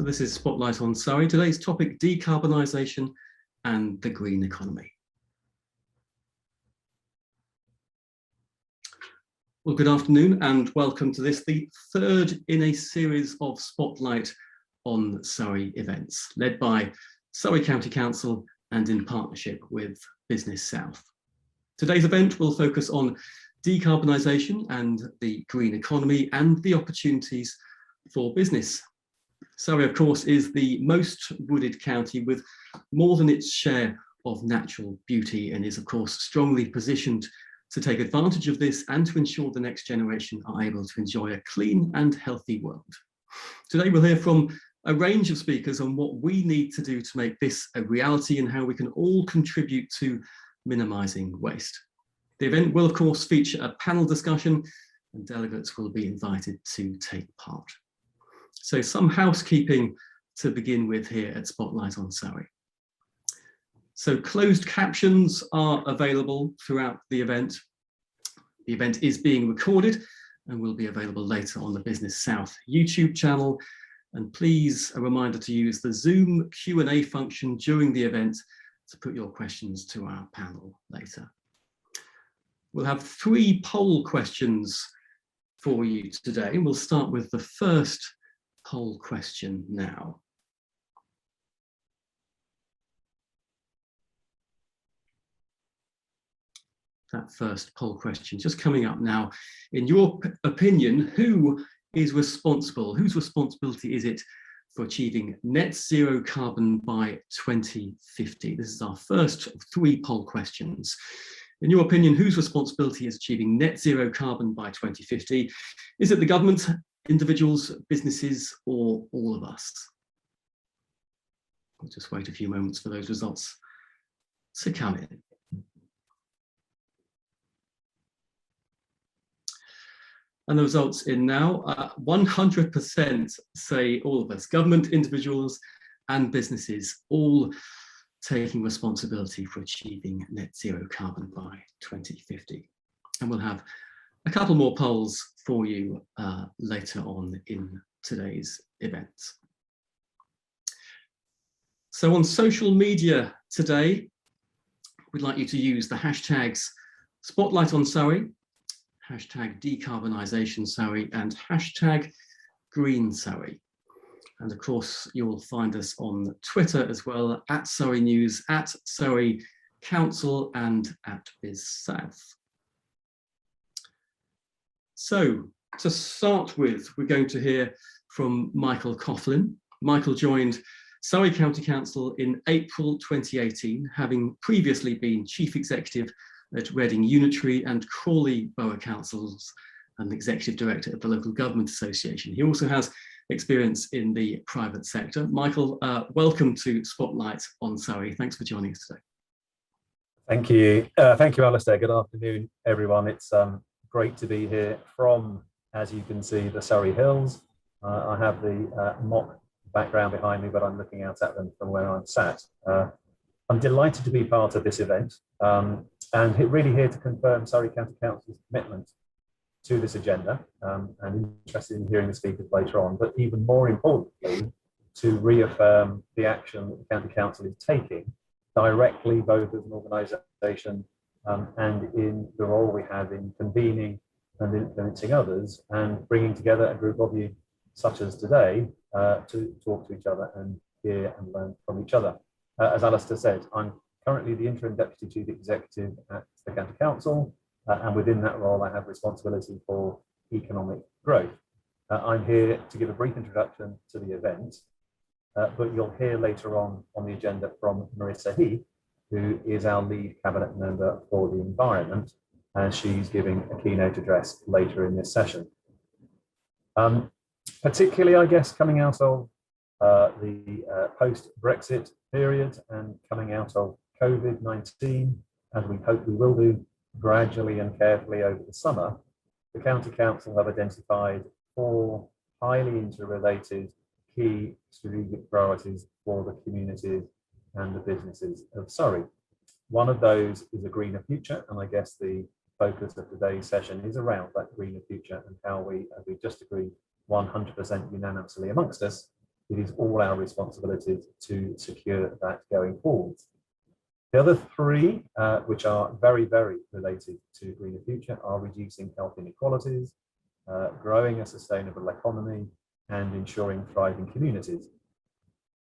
So this is Spotlight on Surrey. Today's topic, decarbonisation and the green economy. Well, good afternoon and welcome to this, the third in a series of Spotlight on Surrey events, led by Surrey County Council and in partnership with Business South. Today's event will focus on decarbonisation and the green economy and the opportunities for business. Surrey, of course, is the most wooded county with more than its share of natural beauty and is, of course, strongly positioned to take advantage of this and to ensure the next generation are able to enjoy a clean and healthy world. Today we'll hear from a range of speakers on what we need to do to make this a reality and how we can all contribute to minimising waste. The event will, of course, feature a panel discussion and delegates will be invited to take part. So some housekeeping to begin with here at Spotlight on Surrey. So closed captions are available throughout the event. The event is being recorded and will be available later on the Business South YouTube channel. And please, a reminder to use the Zoom Q&A function during the event to put your questions to our panel later. We'll have 3 poll questions for you today. We'll start with the first poll question now. That first poll question just coming up now. In your opinion, who is responsible? Whose responsibility is it for achieving net zero carbon by 2050? This is our first of 3 poll questions. In your opinion, whose responsibility is achieving net zero carbon by 2050? Is it the government, individuals, businesses, or all of us? We'll just wait a few moments for those results to come in. And the results in now, 100% say all of us, government, individuals and businesses, all taking responsibility for achieving net zero carbon by 2050. And we'll have a couple more polls for you later on in today's event. So on social media today, we'd like you to use the hashtags Spotlight on Surrey, hashtag decarbonisation Surrey and hashtag green Surrey. And of course, you'll find us on Twitter as well, at Surrey News, at Surrey Council and at Biz South. So to start with, we're going to hear from Michael Coughlin. Michael joined Surrey County Council in April 2018, having previously been Chief Executive at Reading Unitary and Crawley Borough Councils and Executive Director of the Local Government Association. He also has experience in the private sector. Michael, welcome to Spotlight on Surrey. Thanks for joining us today. Thank you. Thank you, Alistair. Good afternoon, everyone. It's great to be here from, as you can see, the Surrey Hills. I have the mock background behind me, but I'm looking out at them from where I'm sat. I'm delighted to be part of this event and really here to confirm Surrey County Council's commitment to this agenda and interested in hearing the speakers later on, but even more importantly, to reaffirm the action that the County Council is taking directly, both as an organisation and in the role we have in convening and influencing others and bringing together a group of you such as today to talk to each other and hear and learn from each other. As Alistair said, I'm currently the interim Deputy Chief Executive at the County Council and within that role I have responsibility for economic growth. I'm here to give a brief introduction to the event, but you'll hear later on the agenda from Marissa Heath, who is our lead cabinet member for the environment, and she's giving a keynote address later in this session. Particularly, I guess, coming out of the post-Brexit period and coming out of COVID-19, as we hope we will do gradually and carefully over the summer, the County Council have identified 4 highly interrelated key strategic priorities for the communities and the businesses of Surrey. One of those is a greener future, and I guess the focus of today's session is around that greener future and how we, as we just agreed 100% unanimously amongst us, it is all our responsibility to secure that going forward. The other three, which are very, very related to greener future, are reducing health inequalities, growing a sustainable economy, and ensuring thriving communities.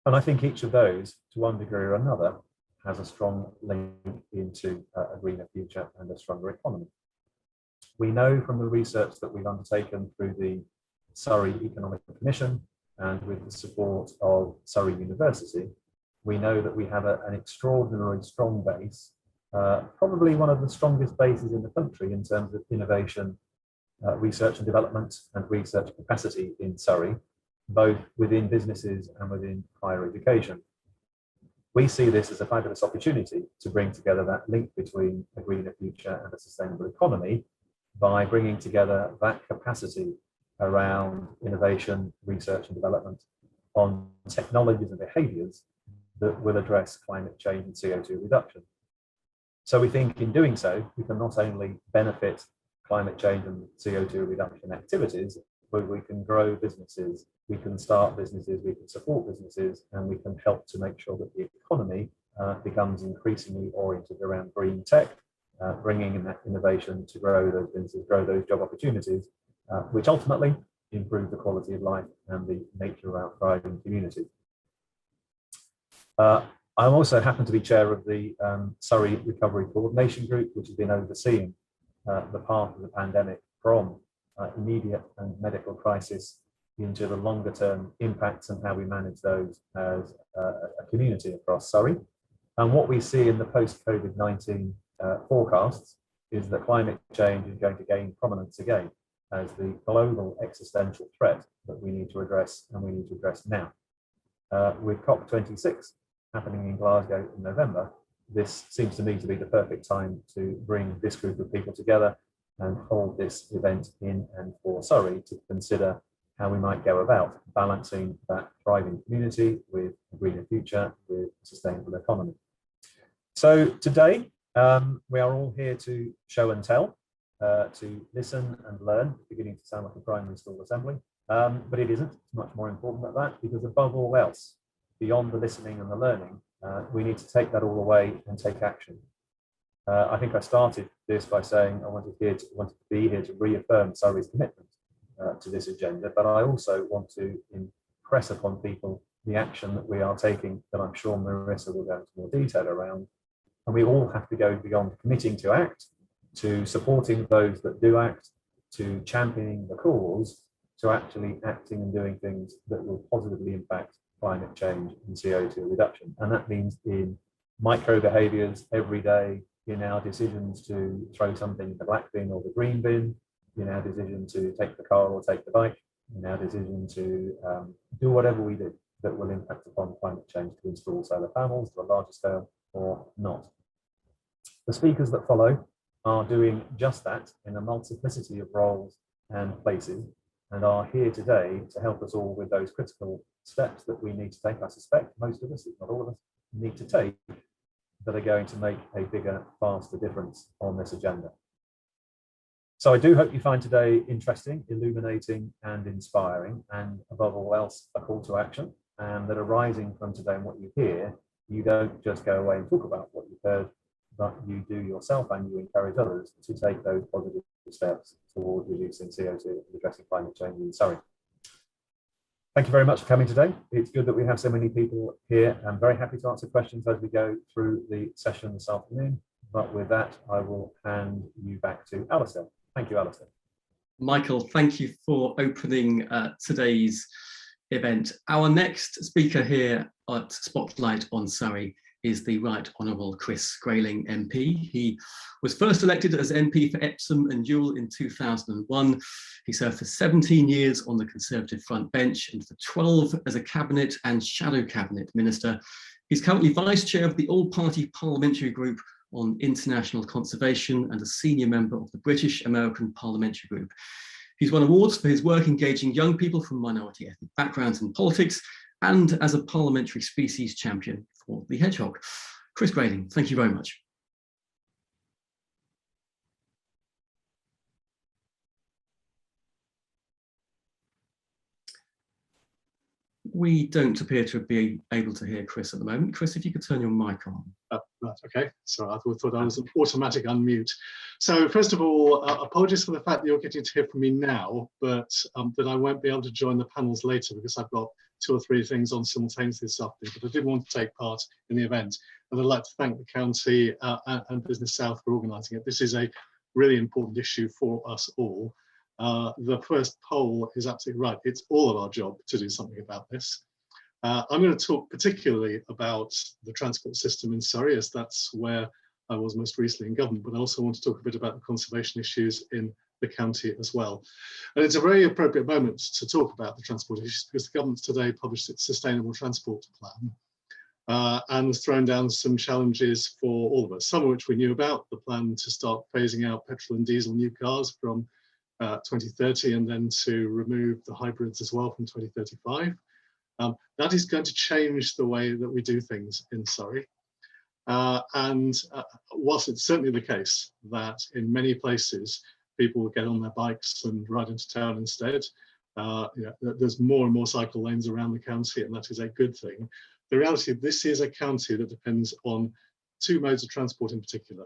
And I think each of those, to one degree or another, has a strong link into a greener future and a stronger economy. We know from the research that we've undertaken through the Surrey Economic Commission and with the support of Surrey University, we know that we have an extraordinarily strong base, probably one of the strongest bases in the country in terms of innovation, research and development and research capacity in Surrey, both within businesses and within higher education. We see this as a fabulous opportunity to bring together that link between a greener future and a sustainable economy by bringing together that capacity around innovation, research and development on technologies and behaviours that will address climate change and CO2 reduction. So we think in doing so, we can not only benefit climate change and CO2 reduction activities, but we can grow businesses, we can start businesses, we can support businesses, and we can help to make sure that the economy becomes increasingly oriented around green tech, bringing in that innovation to grow those businesses, grow those job opportunities, which ultimately improve the quality of life and the nature of our thriving community. I also happen to be chair of the Surrey Recovery Coordination Group, which has been overseeing the path of the pandemic from immediate and medical crisis into the longer term impacts and how we manage those as a community across Surrey. And what we see in the post-COVID-19 forecasts is that climate change is going to gain prominence again as the global existential threat that we need to address, and we need to address now. With COP26 happening in Glasgow in November, this seems to me to be the perfect time to bring this group of people together and hold this event in and for Surrey to consider how we might go about balancing that thriving community with a greener future, with a sustainable economy. So today, we are all here to show and tell, to listen and learn, beginning to sound like a primary school assembly, but it isn't. It's much more important than that, because above all else, beyond the listening and the learning, we need to take that all away and take action. I think I started this by saying I wanted to be here to reaffirm Surrey's commitment to this agenda, but I also want to impress upon people the action that we are taking, that I'm sure Marissa will go into more detail around. And we all have to go beyond committing to act, to supporting those that do act, to championing the cause, to actually acting and doing things that will positively impact climate change and CO2 reduction. And that means in micro behaviours every day, in our decisions to throw something in the black bin or the green bin, in our decision to take the car or take the bike, in our decision to do whatever we do that will impact upon climate change, to install solar panels to a larger scale or not. The speakers that follow are doing just that in a multiplicity of roles and places, and are here today to help us all with those critical steps that we need to take. I suspect most of us, if not all of us, need to take, that are going to make a bigger, faster difference on this agenda. So I do hope you find today interesting, illuminating and inspiring, and above all else, a call to action, and that arising from today and what you hear, you don't just go away and talk about what you've heard, but you do yourself and you encourage others to take those positive steps towards reducing CO2 and addressing climate change in Surrey. Thank you very much for coming today. It's good that we have so many people here. I'm very happy to answer questions as we go through the session this afternoon. But with that, I will hand you back to Alistair. Thank you, Alistair. Michael, thank you for opening today's event. Our next speaker here at Spotlight on Surrey is the Right Honourable Chris Grayling MP. He was first elected as MP for Epsom and Ewell in 2001. He served for 17 years on the Conservative front bench and for 12 as a cabinet and shadow cabinet minister. He's currently vice chair of the all-party parliamentary group on international conservation and a senior member of the British American Parliamentary Group. He's won awards for his work engaging young people from minority ethnic backgrounds in politics, and as a parliamentary species champion for the hedgehog. Chris Grayling, thank you very much. We don't appear to be able to hear Chris at the moment. Chris, if you could turn your mic on. Right, okay. So I thought I was an automatic unmute. So first of all, apologies for the fact that you're getting to hear from me now, but that I won't be able to join the panels later because I've got 2 or 3 things on simultaneously this afternoon, but I did want to take part in the event. And I'd like to thank the county and Business South for organising it. This is a really important issue for us all. The first poll is absolutely right. It's all of our job to do something about this. I'm going to talk particularly about the transport system in Surrey, as that's where I was most recently in government, but I also want to talk a bit about the conservation issues in the county as well. And it's a very appropriate moment to talk about the transport issues because the government today published its Sustainable Transport Plan and has thrown down some challenges for all of us, some of which we knew about, the plan to start phasing out petrol and diesel new cars from 2030 and then to remove the hybrids as well from 2035. That is going to change the way that we do things in Surrey. Whilst it's certainly the case that in many places people will get on their bikes and ride into town instead, there's more and more cycle lanes around the county, and that is a good thing. The reality of this is a county that depends on 2 modes of transport in particular.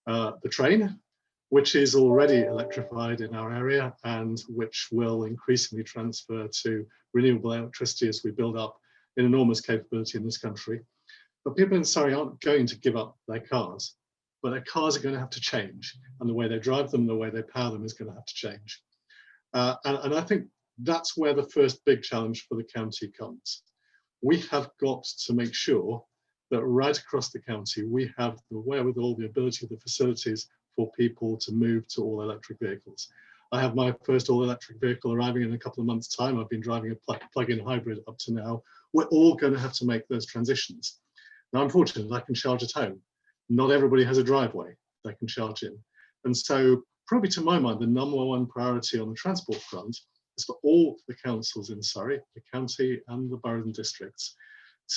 The train, which is already electrified in our area and which will increasingly transfer to renewable electricity as we build up an enormous capability in this country. But people in Surrey aren't going to give up their cars, but their cars are going to have to change, and the way they drive them, the way they power them is going to have to change. And I think that's where the first big challenge for the county comes. We have got to make sure that right across the county, we have the wherewithal, the ability, the facilities for people to move to all electric vehicles. I have my first all electric vehicle arriving in a couple of months' time. I've been driving a plug-in hybrid up to now. We're all going to have to make those transitions. Now, I'm fortunate I can charge at home. Not everybody has a driveway they can charge in. And so probably to my mind, the #1 priority on the transport front is for all the councils in Surrey, the county and the boroughs and districts,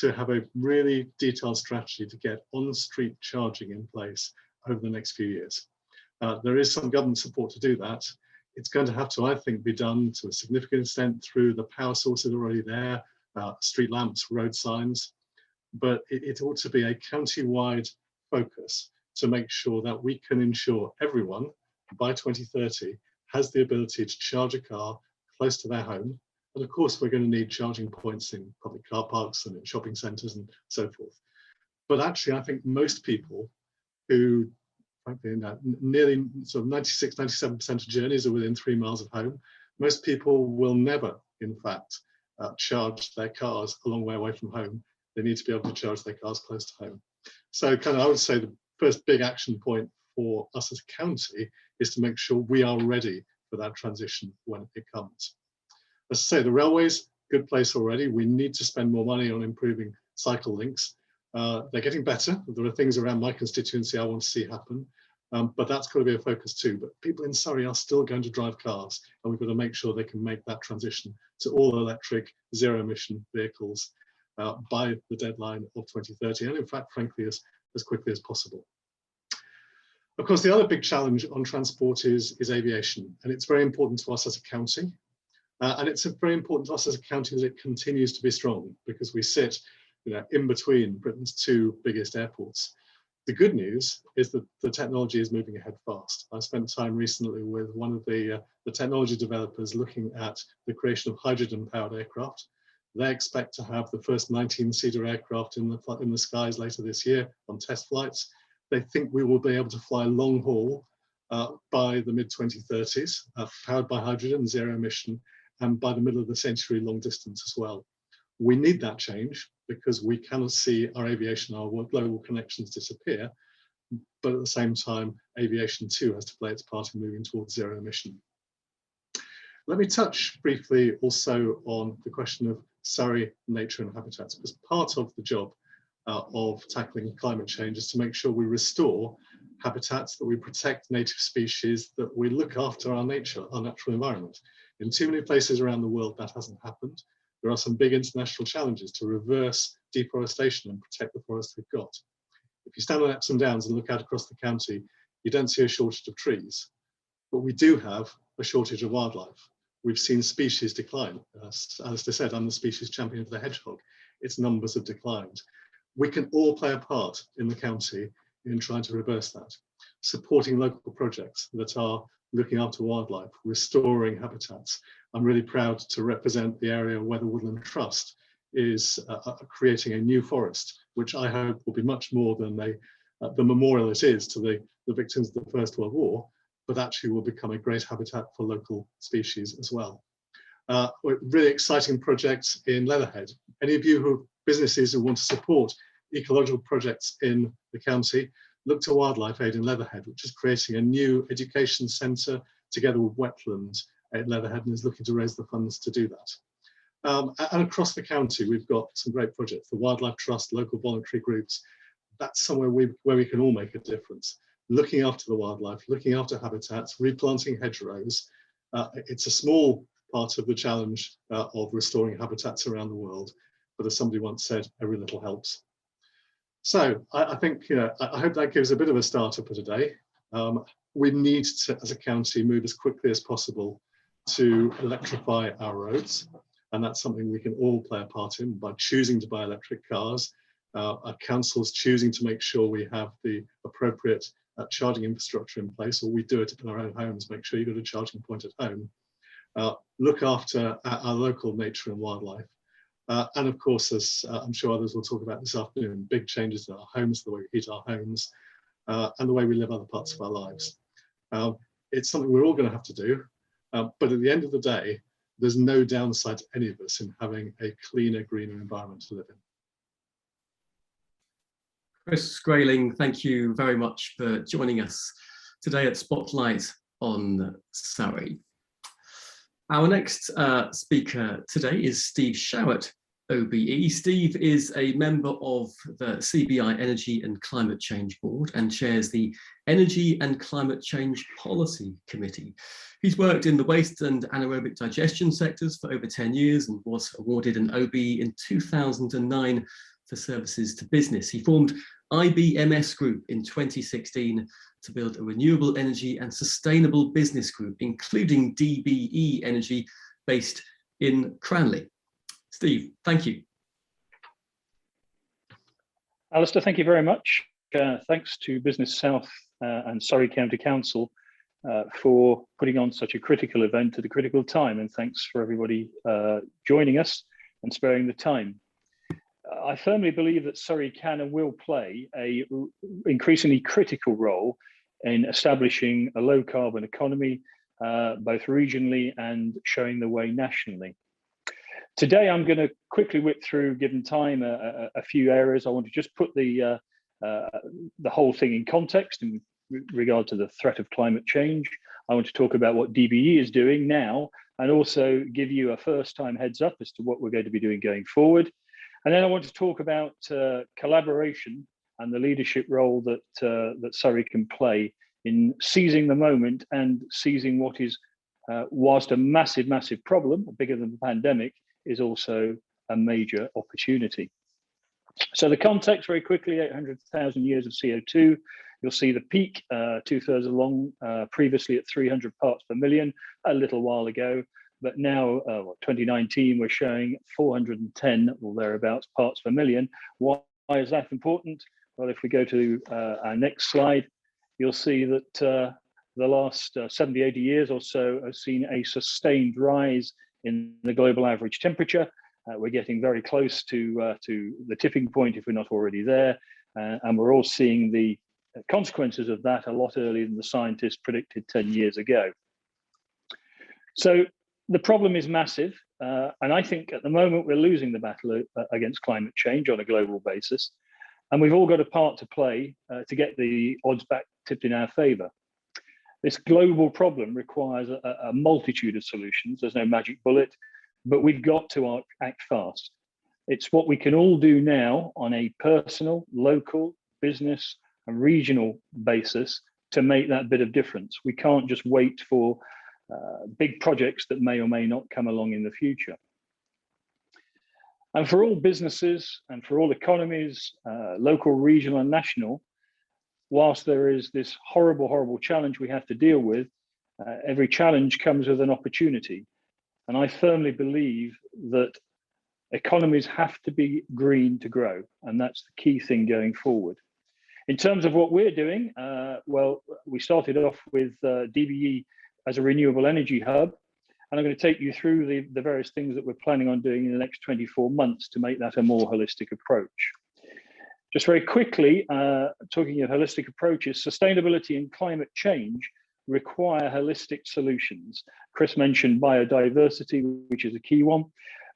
to have a really detailed strategy to get on-street charging in place over the next few years. There is some government support to do that. It's going to have to, I think, be done to a significant extent through the power sources already there, street lamps, road signs, but it ought to be a county-wide focus to make sure that we can ensure everyone by 2030 has the ability to charge a car close to their home. And of course, we're going to need charging points in public car parks and in shopping centres and so forth. But actually, I think most people who, frankly, nearly sort of 96, 97% of journeys are within 3 miles of home. Most people will never, in fact, charge their cars a long way away from home. They need to be able to charge their cars close to home. So kind of, I would say the first big action point for us as a county is to make sure we are ready for that transition when it comes. As I say, the railways, good place already. We need to spend more money on improving cycle links. They're getting better. There are things around my constituency I want to see happen, but that's got to be a focus too. But people in Surrey are still going to drive cars, and we've got to make sure they can make that transition to all electric, zero emission vehicles by the deadline of 2030, and in fact, frankly, as quickly as possible. Of course, the other big challenge on transport is aviation, and it's very important to us as a county. And it's very important to us as a county that it continues to be strong, because we sit in between Britain's 2 biggest airports. The good news is that the technology is moving ahead fast. I spent time recently with one of the technology developers looking at the creation of hydrogen-powered aircraft. They expect to have the first 19-seater aircraft in the skies later this year on test flights. They think we will be able to fly long haul by the mid-2030s, powered by hydrogen, zero emission, and by the middle of the century, long distance as well. We need that change because we cannot see our aviation, our global connections disappear, but at the same time, aviation too has to play its part in moving towards zero emission. Let me touch briefly also on the question of Surrey, nature and habitats, because part of the job of tackling climate change is to make sure we restore habitats, that we protect native species, that we look after our nature, our natural environment. In too many places around the world, that hasn't happened. There are some big international challenges to reverse deforestation and protect the forests we've got. If you stand on Epsom Downs and look out across the county, you don't see a shortage of trees, but we do have a shortage of wildlife. we've seen species decline. As Alistair said, I'm the species champion of the hedgehog. Its numbers have declined. We can all play a part in the county in trying to reverse that, supporting local projects that are looking after wildlife, restoring habitats. I'm really proud to represent the area where the Woodland Trust is creating a new forest, which I hope will be much more than the memorial it is to the victims of the First World War, but actually will become a great habitat for local species as well. Really exciting projects in Leatherhead. Any of you who have businesses who want to support ecological projects in the county, look to Wildlife Aid in Leatherhead, which is creating a new education centre together with Wetland at Leatherhead and is looking to raise the funds to do that. And across the county, we've got some great projects, the Wildlife Trust, local voluntary groups. That's somewhere where we can all make a difference. Looking after the wildlife, looking after habitats, replanting hedgerows. It's a small part of the challenge of restoring habitats around the world, but as somebody once said, every little helps. So I think, I hope that gives a bit of a starter for today. We need to, as a county, move as quickly as possible to electrify our roads. And that's something we can all play a part in by choosing to buy electric cars. Our councils choosing to make sure we have the appropriate charging infrastructure in place, or we do it in our own homes, make sure you've got a charging point at home. Look after our local nature and wildlife. And of course, as I'm sure others will talk about this afternoon, big changes in our homes, the way we heat our homes, and the way we live other parts of our lives. It's something we're all going to have to do, but at the end of the day, there's no downside to any of us in having a cleaner, greener environment to live in. Chris Grayling, thank you very much for joining us today at Spotlight on Surrey. Our next speaker today is Steve Showett, OBE. Steve is a member of the CBI Energy and Climate Change Board and chairs the Energy and Climate Change Policy Committee. He's worked in the waste and anaerobic digestion sectors for over 10 years and was awarded an OBE in 2009 for services to business. He formed IBMS Group in 2016 to build a renewable energy and sustainable business group, including DBE Energy, based in Cranley. Steve, thank you. Alistair, thank you very much. Thanks to Business South and Surrey County Council for putting on such a critical event at a critical time, and thanks for everybody joining us and sparing the time. I firmly believe that Surrey can and will play a increasingly critical role in establishing a low carbon economy, both regionally and showing the way nationally. Today, I'm going to quickly whip through, given time, a few areas. I want to just put the whole thing in context in regard to the threat of climate change. I want to talk about what DBE is doing now, and also give you a first-time heads up as to what we're going to be doing going forward. And then I want to talk about collaboration and the leadership role that that Surrey can play in seizing the moment and seizing what is, whilst a massive, massive problem, bigger than the pandemic, is also a major opportunity. So the context, very quickly: 800,000 years of CO2. You'll see the peak, 2/3 along, previously at 300 parts per million a little while ago. But now, 2019, we're showing 410 or thereabouts parts per million. Why is that important? Well, if we go to our next slide, you'll see that the last 70, 80 years or so have seen a sustained rise in the global average temperature. We're getting very close to the tipping point, if we're not already there. And we're all seeing the consequences of that a lot earlier than the scientists predicted 10 years ago. So the problem is massive, and I think at the moment we're losing the battle against climate change on a global basis, and we've all got a part to play to get the odds back tipped in our favour. This global problem requires a multitude of solutions. There's no magic bullet, but we've got to act fast. It's what we can all do now on a personal, local, business and regional basis to make that bit of difference. We can't just wait for big projects that may or may not come along in the future. And for all businesses and for all economies, local, regional and national, whilst there is this horrible, horrible challenge we have to deal with, every challenge comes with an opportunity. And I firmly believe that economies have to be green to grow, and that's the key thing going forward. In terms of what we're doing, well, we started off with DBE as a renewable energy hub, and I'm going to take you through the various things that we're planning on doing in the next 24 months to make that a more holistic approach. Just very quickly, talking of holistic approaches, sustainability and climate change require holistic solutions. Chris mentioned biodiversity, which is a key one.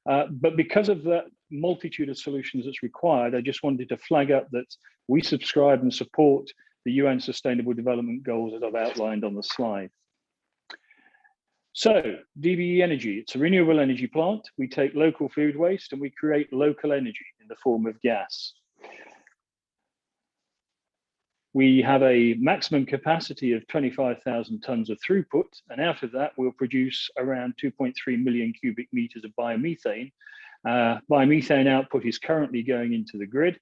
But because of that multitude of solutions that's required, I just wanted to flag up that we subscribe and support the UN Sustainable Development Goals that I've outlined on the slide. So, DBE Energy, it's a renewable energy plant. We take local food waste and we create local energy in the form of gas. We have a maximum capacity of 25,000 tonnes of throughput, and out of that, we'll produce around 2.3 million cubic meters of biomethane. Biomethane output is currently going into the grid,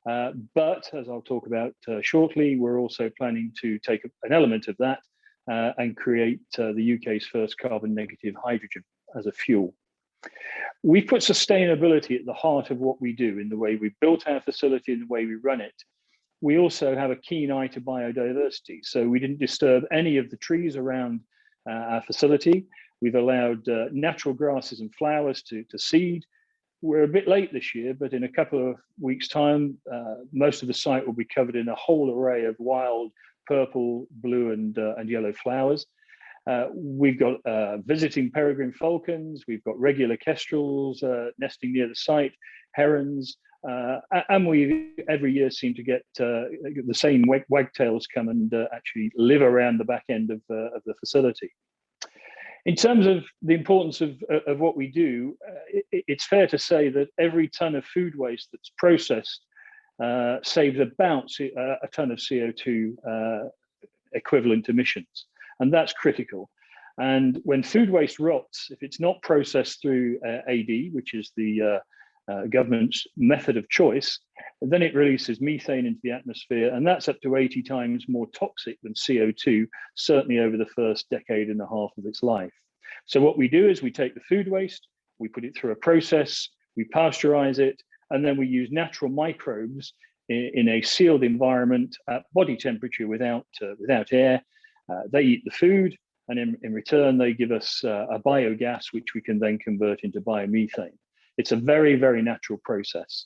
but as I'll talk about shortly, we're also planning to take an element of that and create the UK's first carbon negative hydrogen as a fuel. We put sustainability at the heart of what we do in the way we built our facility and the way we run it. We also have a keen eye to biodiversity. So we didn't disturb any of the trees around our facility. We've allowed natural grasses and flowers to seed. We're a bit late this year, but in a couple of weeks' time, most of the site will be covered in a whole array of wild purple, blue, and yellow flowers. We've got visiting peregrine falcons. We've got regular kestrels nesting near the site, herons, and we every year seem to get the same wagtails come and actually live around the back end of the facility. In terms of the importance of what we do, it's fair to say that every tonne of food waste that's processed saves about a tonne of CO2 equivalent emissions, and that's critical. And when food waste rots, if it's not processed through AD, which is the government's method of choice, then it releases methane into the atmosphere, and that's up to 80 times more toxic than CO2, certainly over the first decade and a half of its life. So what we do is we take the food waste, we put it through a process, we pasteurize it, and then we use natural microbes in a sealed environment at body temperature without air. They eat the food, and in return, they give us a biogas, which we can then convert into biomethane. It's a very, very natural process.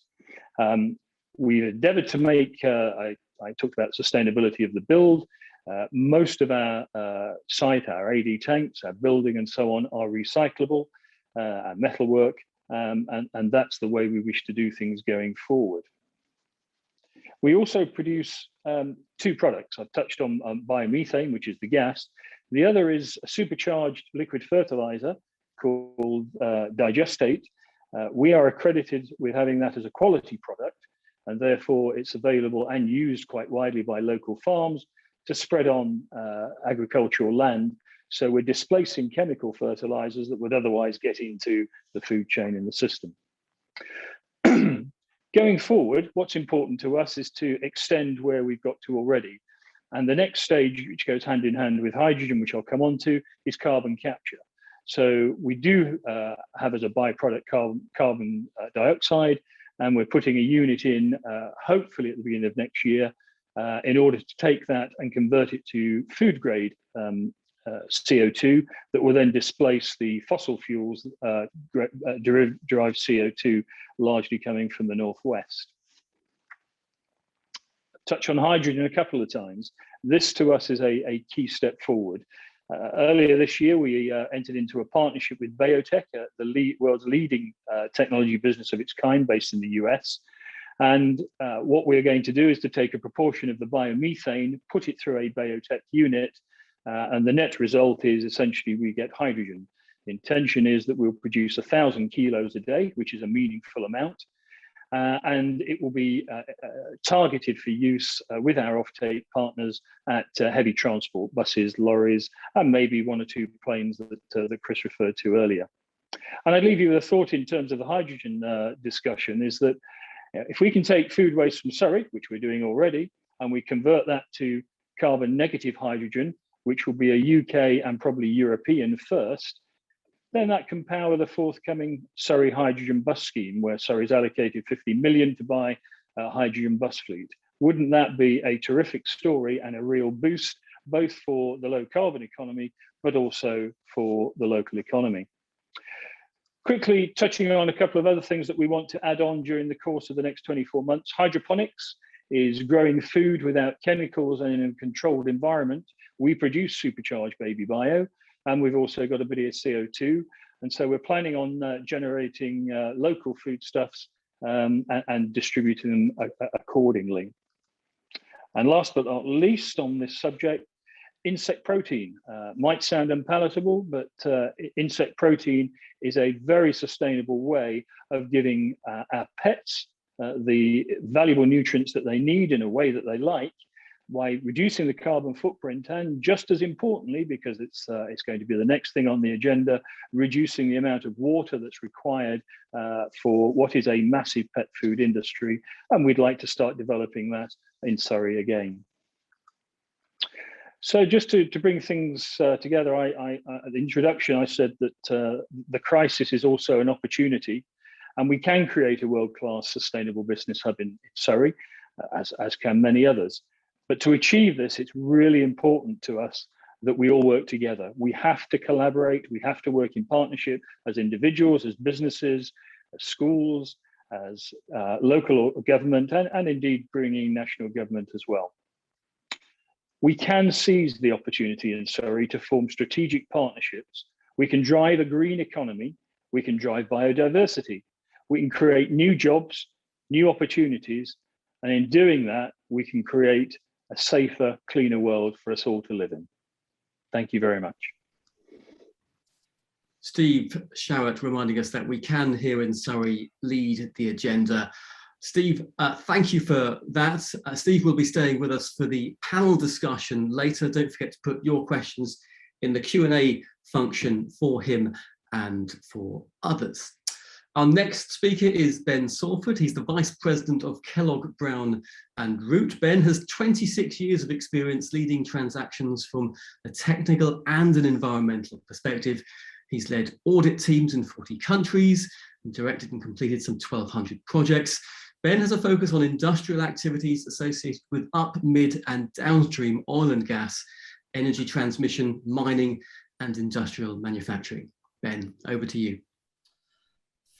We've endeavored to make, I talked about sustainability of the build. Most of our site, our AD tanks, our building and so on are recyclable, our metalwork, and that's the way we wish to do things going forward. We also produce two products. I've touched on biomethane, which is the gas. The other is a supercharged liquid fertilizer called digestate. We are accredited with having that as a quality product, and therefore it's available and used quite widely by local farms to spread on agricultural land. So we're displacing chemical fertilizers that would otherwise get into the food chain in the system. Going forward, what's important to us is to extend where we've got to already. And the next stage, which goes hand in hand with hydrogen, which I'll come on to, is carbon capture. So we do have as a byproduct carbon dioxide, and we're putting a unit in, hopefully at the beginning of next year, in order to take that and convert it to food grade CO2 that will then displace the fossil fuels derived CO2 largely coming from the northwest. Touch on hydrogen a couple of times. This to us is a key step forward. Earlier this year, we entered into a partnership with Biotech, the world's leading technology business of its kind based in the US. And what we're going to do is to take a proportion of the biomethane, put it through a Biotech unit, and the net result is essentially we get hydrogen. The intention is that we'll produce 1,000 kilos a day, which is a meaningful amount. And it will be targeted for use with our offtake partners at heavy transport, buses, lorries, and maybe one or two planes that Chris referred to earlier. And I'd leave you with a thought in terms of the hydrogen discussion is that if we can take food waste from Surrey, which we're doing already, and we convert that to carbon negative hydrogen, which will be a UK and probably European first, then that can power the forthcoming Surrey hydrogen bus scheme, where Surrey's allocated 50 million to buy a hydrogen bus fleet. Wouldn't that be a terrific story and a real boost, both for the low carbon economy, but also for the local economy? Quickly touching on a couple of other things that we want to add on during the course of the next 24 months. Hydroponics is growing food without chemicals and in a controlled environment. We produce supercharged baby bio, and we've also got a bit of CO2. And so we're planning on generating local foodstuffs and distributing them accordingly. And last but not least on this subject, insect protein. Might sound unpalatable, but insect protein is a very sustainable way of giving our pets the valuable nutrients that they need in a way that they like, by reducing the carbon footprint, and just as importantly, because it's going to be the next thing on the agenda, reducing the amount of water that's required for what is a massive pet food industry. And we'd like to start developing that in Surrey again. So just to bring things together, at the introduction, I said that the crisis is also an opportunity, and we can create a world-class sustainable business hub in Surrey, as can many others. But to achieve this, it's really important to us that we all work together. We have to collaborate, we have to work in partnership as individuals, as businesses, as schools, as local government, and indeed bringing national government as well. We can seize the opportunity in Surrey to form strategic partnerships. We can drive a green economy, we can drive biodiversity, we can create new jobs, new opportunities, and in doing that, we can create a safer, cleaner world for us all to live in. Thank you very much. Steve Showett reminding us that we can here in Surrey lead the agenda. Steve, thank you for that. Steve will be staying with us for the panel discussion later. Don't forget to put your questions in the Q&A function for him and for others. Our next speaker is Ben Salford. He's the Vice President of Kellogg Brown and Root. Ben has 26 years of experience leading transactions from a technical and an environmental perspective. He's led audit teams in 40 countries and directed and completed some 1,200 projects. Ben has a focus on industrial activities associated with up, mid and downstream oil and gas, energy transmission, mining and industrial manufacturing. Ben, over to you.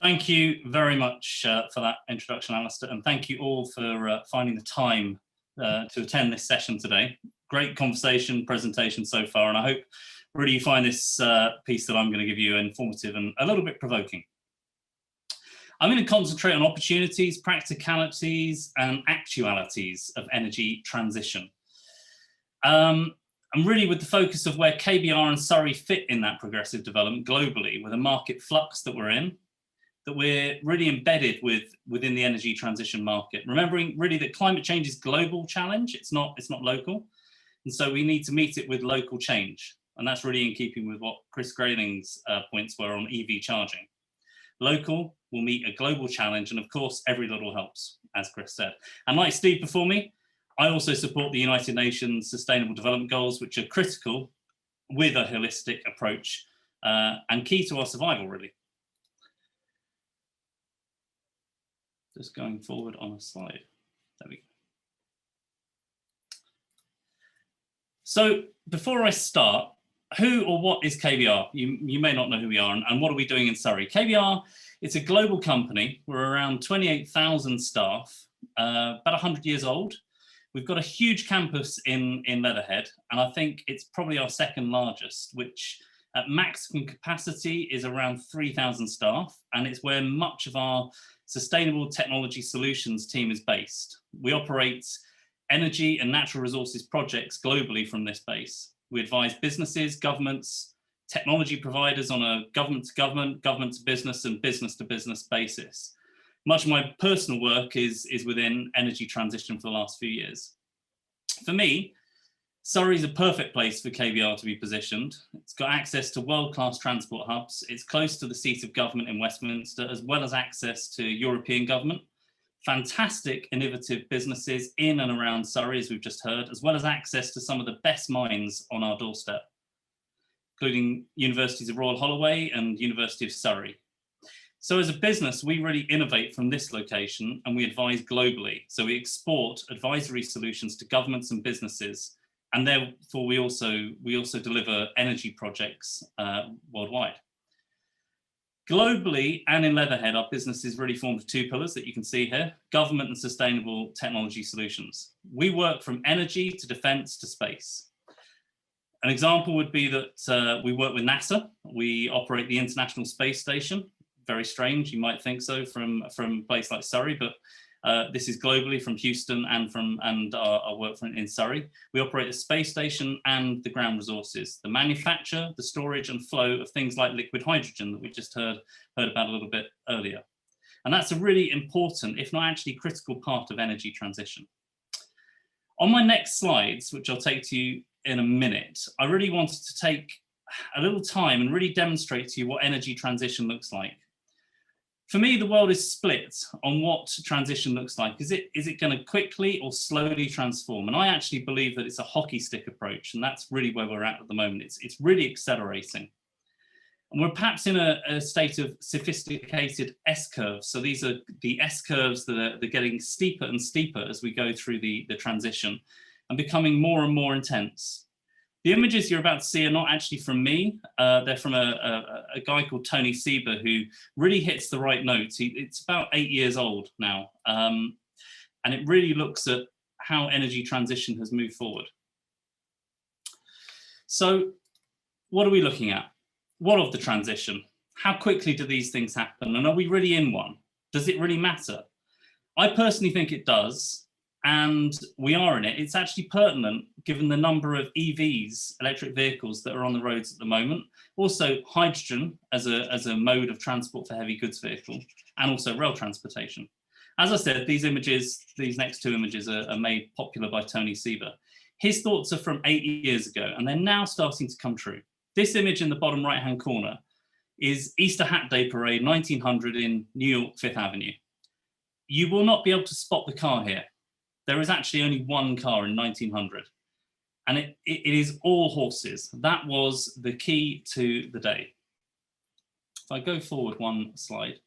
Thank you very much for that introduction, Alistair, and thank you all for finding the time to attend this session today. Great conversation, presentation so far, and I hope really you find this piece that I'm going to give you informative and a little bit provoking. I'm going to concentrate on opportunities, practicalities, and actualities of energy transition. And really with the focus of where KBR and Surrey fit in that progressive development globally, with a market flux that we're in, that we're really embedded within the energy transition market. Remembering really that climate change is a global challenge, it's not local. And so we need to meet it with local change. And that's really in keeping with what Chris Grayling's points were on EV charging. Local will meet a global challenge, and of course, every little helps, as Chris said. And like Steve before me, I also support the United Nations Sustainable Development Goals, which are critical with a holistic approach and key to our survival, really. Just going forward on a slide. There we go. So before I start, who or what is KBR? You may not know who we are and what are we doing in Surrey. KBR, it's a global company. We're around 28,000 staff, about 100 years old. We've got a huge campus in Leatherhead, and I think it's probably our second largest, which at maximum capacity is around 3,000 staff, and it's where much of our Sustainable Technology Solutions team is based. We operate energy and natural resources projects globally from this base. We advise businesses, governments, technology providers on a government-to-government, government-to-business and business-to-business basis. Much of my personal work is within energy transition for the last few years. For me, Surrey is a perfect place for KBR to be positioned. It's got access to world-class transport hubs. It's close to the seat of government in Westminster, as well as access to European government. Fantastic, innovative businesses in and around Surrey, as we've just heard, as well as access to some of the best mines on our doorstep. including universities of Royal Holloway and University of Surrey. So as a business, we really innovate from this location and we advise globally. So we export advisory solutions to governments and businesses, and therefore we also deliver energy projects worldwide. Globally and in Leatherhead, our business is really formed of two pillars that you can see here: government and sustainable technology solutions. We work from energy to defence to space. An example would be that we work with NASA. We operate the International Space Station. Very strange, you might think so from a place like Surrey, but this is globally from Houston and our work in Surrey. We operate the space station and the ground resources, the manufacture, the storage and flow of things like liquid hydrogen that we just heard about a little bit earlier. And that's a really important, if not actually critical, part of energy transition. On my next slides, which I'll take to you in a minute, I really wanted to take a little time and really demonstrate to you what energy transition looks like. For me, the world is split on what transition looks like. Is it going to quickly or slowly transform? And I actually believe that it's a hockey stick approach, and that's really where we're at the moment. It's really accelerating. And we're perhaps in a state of sophisticated S-curves. So these are the S-curves that are getting steeper and steeper as we go through the transition and becoming more and more intense. The images you're about to see are not actually from me. They're from a guy called Tony Sieber, who really hits the right notes. It's about 8 years old now. And it really looks at how energy transition has moved forward. So what are we looking at? What of the transition? How quickly do these things happen? And are we really in one? Does it really matter? I personally think it does. And we are in it. It's actually pertinent given the number of EVs, electric vehicles, that are on the roads at the moment. Also hydrogen as a mode of transport for heavy goods vehicle, and also rail transportation. As I said, these next two images are made popular by Tony Sieber. His thoughts are from 8 years ago, and they're now starting to come true. This image in the bottom right-hand corner is Easter Hat Day Parade 1900 in New York, Fifth Avenue. You will not be able to spot the car here. There is actually only one car in 1900, and it is all horses. That was the key to the day. If I go forward one slide.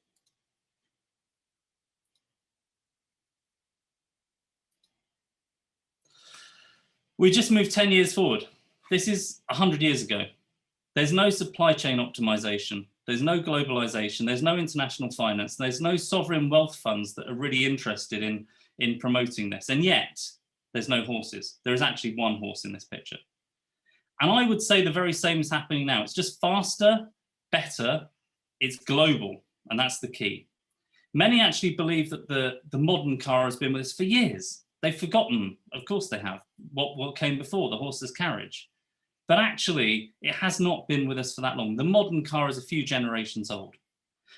We just moved 10 years forward. This is 100 years ago. There's no supply chain optimization. There's no globalization. There's no international finance. There's no sovereign wealth funds that are really interested in promoting this, and yet there's no horses. There is actually one horse in this picture. And I would say the very same is happening now. It's just faster, better, it's global, and that's the key. Many actually believe that the modern car has been with us for years. They've forgotten, of course they have, what came before, the horse's carriage. But actually, it has not been with us for that long. The modern car is a few generations old.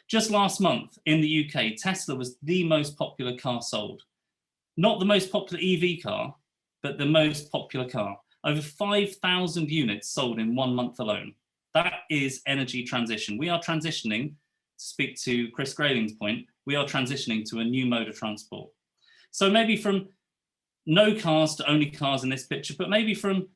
Just last month in the UK, Tesla was the most popular car sold. Not the most popular EV car, but the most popular car. Over 5,000 units sold in 1 month alone. That is energy transition. We are transitioning, to speak to Chris Grayling's point, we are transitioning to a new mode of transport. So maybe from no cars to only cars in this picture, but maybe from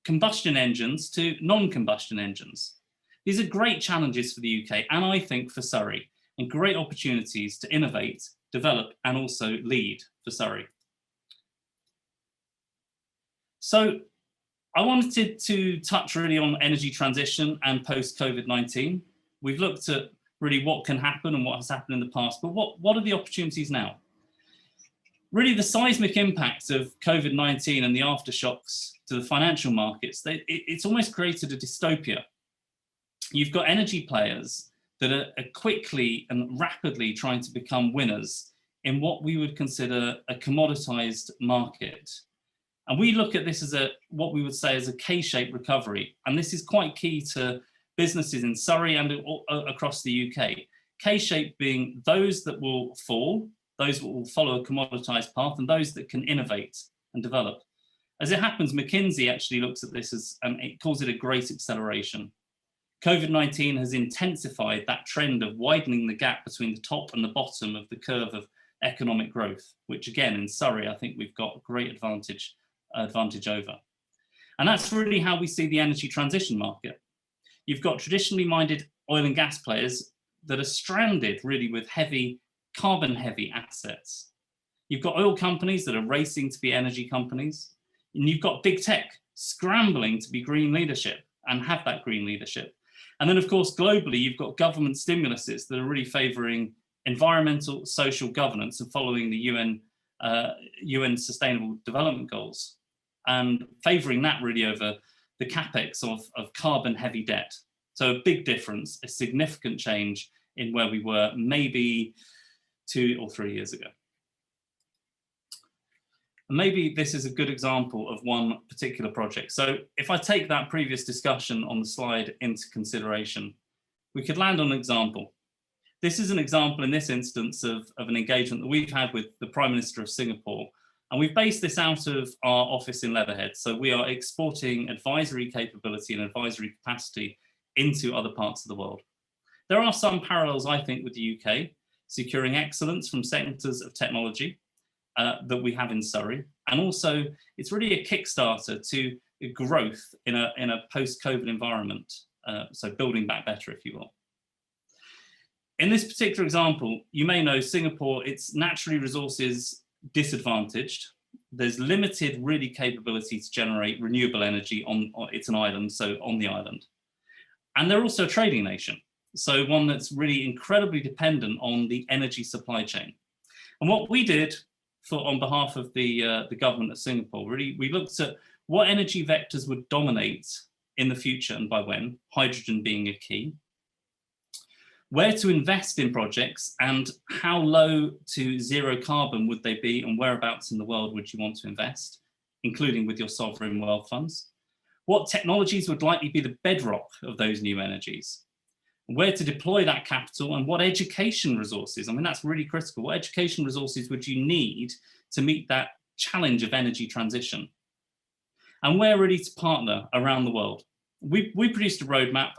combustion engines to non-combustion engines. These are great challenges for the UK, and I think for Surrey, and great opportunities to innovate, develop, and also lead for Surrey. So I wanted to touch really on energy transition and post-COVID-19. We've looked at really what can happen and what has happened in the past, but what are the opportunities now? Really, the seismic impact of COVID-19 and the aftershocks to the financial markets, it's almost created a dystopia. You've got energy players that are quickly and rapidly trying to become winners in what we would consider a commoditized market. And we look at this as what we would say is a K-shaped recovery. And this is quite key to businesses in Surrey and across the UK. K-shaped being those that will fall, those that will follow a commoditized path, and those that can innovate and develop. As it happens, McKinsey actually looks at this as, it calls it a great acceleration. COVID-19 has intensified that trend of widening the gap between the top and the bottom of the curve of economic growth, which again, in Surrey, I think we've got a great advantage over. And that's really how we see the energy transition market. You've got traditionally minded oil and gas players that are stranded really with carbon heavy assets. You've got oil companies that are racing to be energy companies, and you've got big tech scrambling to be green leadership and have that green leadership. And then of course, globally, you've got government stimuluses that are really favouring environmental, social governance and following the UN Sustainable Development Goals, and favouring that really over the capex of carbon heavy debt. So a big difference, a significant change in where we were maybe 2 or 3 years ago. And maybe this is a good example of one particular project. So if I take that previous discussion on the slide into consideration, we could land on an example. This is an example in this instance of an engagement that we've had with the Prime Minister of Singapore. And we've based this out of our office in Leatherhead. So we are exporting advisory capability and advisory capacity into other parts of the world. There are some parallels, I think, with the UK, securing excellence from sectors of technology that we have in Surrey. And also, it's really a kickstarter to growth in a post-COVID environment. So building back better, if you will. In this particular example, you may know Singapore, it's naturally resources disadvantaged. There's limited really capability to generate renewable energy it's an island, so on the island. And they're also a trading nation. So one that's really incredibly dependent on the energy supply chain. And what we did on behalf of the government of Singapore, really, we looked at what energy vectors would dominate in the future and by when, hydrogen being a key, where to invest in projects and how low to zero carbon would they be and whereabouts in the world would you want to invest, including with your sovereign wealth funds, what technologies would likely be the bedrock of those new energies, where to deploy that capital and what education resources, I mean, that's really critical. What education resources would you need to meet that challenge of energy transition? And where really to partner around the world. We produced a roadmap,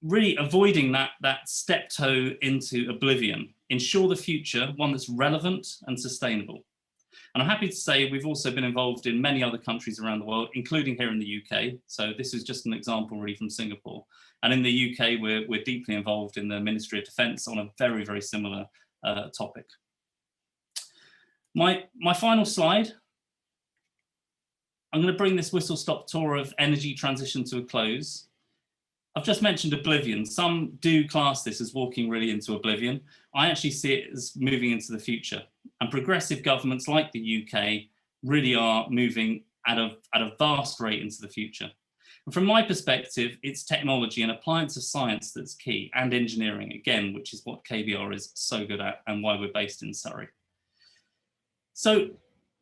really avoiding that step-toe into oblivion, ensure the future, one that's relevant and sustainable. And I'm happy to say we've also been involved in many other countries around the world, including here in the UK. So this is just an example really from Singapore. And in the UK, we're deeply involved in the Ministry of Defence on a very, very similar topic. My final slide, I'm going to bring this whistle-stop tour of energy transition to a close. I've just mentioned oblivion. Some do class this as walking really into oblivion. I actually see it as moving into the future. And progressive governments like the UK really are moving at a vast rate into the future. And from my perspective, it's technology and appliance of science that's key, and engineering, again, which is what KBR is so good at and why we're based in Surrey. So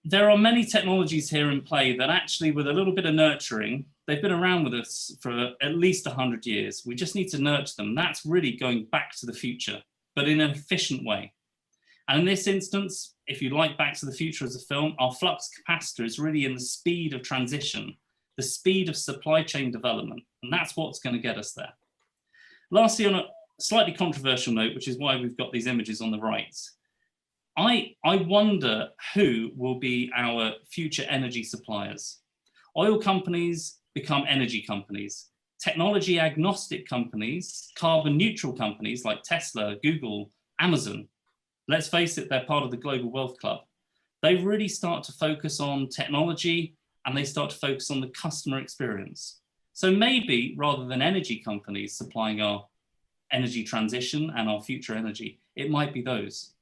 there are many technologies here in play that actually, with a little bit of nurturing, they've been around with us for at least 100 years. We just need to nurture them. That's really going back to the future, but in an efficient way. And in this instance, if you like Back to the Future as a film, our flux capacitor is really in the speed of transition, the speed of supply chain development, and that's what's going to get us there. Lastly, on a slightly controversial note, which is why we've got these images on the right, I wonder who will be our future energy suppliers. Oil companies become energy companies. Technology agnostic companies, carbon neutral companies like Tesla, Google, Amazon, let's face it, they're part of the global wealth club. They really start to focus on technology and they start to focus on the customer experience. So maybe rather than energy companies supplying our energy transition and our future energy, it might be those.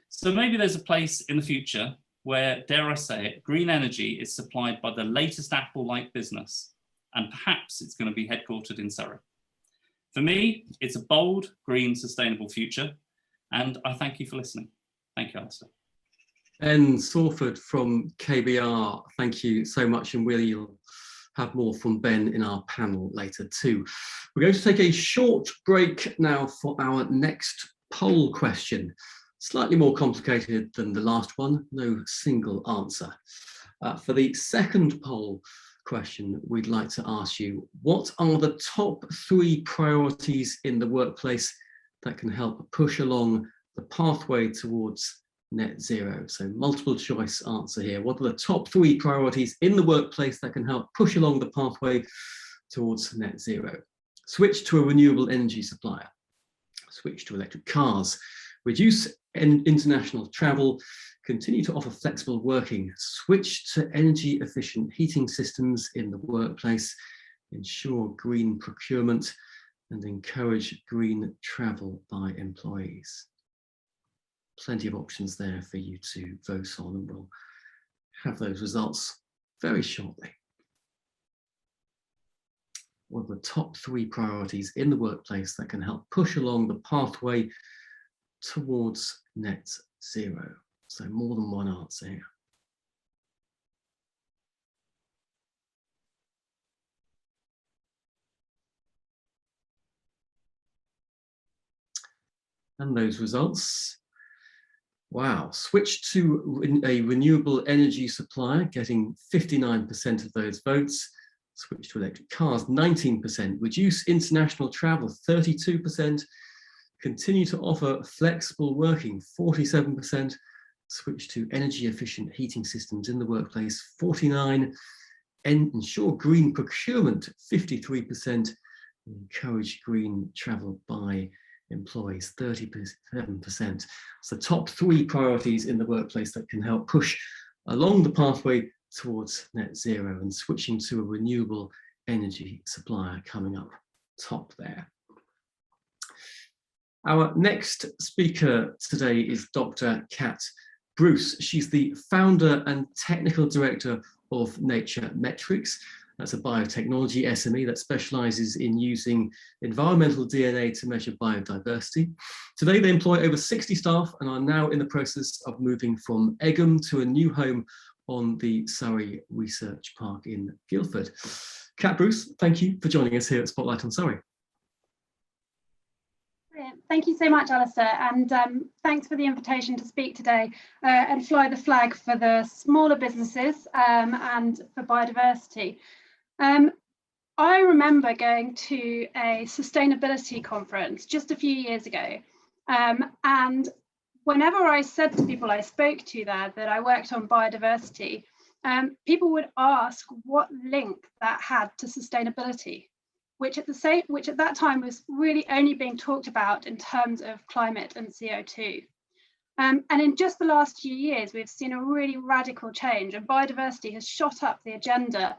So maybe there's a place in the future where, dare I say it, green energy is supplied by the latest Apple-like business, and perhaps it's going to be headquartered in Surrey. For me, it's a bold, green, sustainable future, and I thank you for listening. Thank you, Alistair. Ben Salford from KBR, thank you so much, and we'll have more from Ben in our panel later too. We're going to take a short break now for our next poll question. Slightly more complicated than the last one, no single answer. For the second poll question, we'd like to ask you, what are the top 3 priorities in the workplace that can help push along the pathway towards net zero. So multiple choice answer here. What are the top 3 priorities in the workplace that can help push along the pathway towards net zero? Switch to a renewable energy supplier, switch to electric cars, reduce international travel, continue to offer flexible working, switch to energy efficient heating systems in the workplace, ensure green procurement, and encourage green travel by employees. Plenty of options there for you to vote on, and we'll have those results very shortly. What are the top 3 priorities in the workplace that can help push along the pathway towards net zero? So more than one answer here. And those results. Wow, switch to a renewable energy supplier, getting 59% of those votes. Switch to electric cars, 19%. Reduce international travel, 32%. Continue to offer flexible working, 47%. Switch to energy efficient heating systems in the workplace, 49%. Ensure green procurement, 53%. Encourage green travel by employees, 37%. So top 3 priorities in the workplace that can help push along the pathway towards net zero, and switching to a renewable energy supplier coming up top there. Our next speaker today is Dr. Kat Bruce. She's the founder and technical director of Nature Metrics. That's a biotechnology SME that specializes in using environmental DNA to measure biodiversity. Today, they employ over 60 staff and are now in the process of moving from Egham to a new home on the Surrey Research Park in Guildford. Kat Bruce, thank you for joining us here at Spotlight on Surrey. Brilliant. Thank you so much, Alistair, and thanks for the invitation to speak today and fly the flag for the smaller businesses and for biodiversity. I remember going to a sustainability conference just a few years ago, and whenever I said to people I spoke to there that I worked on biodiversity, people would ask what link that had to sustainability, which at that time was really only being talked about in terms of climate and CO2. And in just the last few years, we've seen a really radical change, and biodiversity has shot up the agenda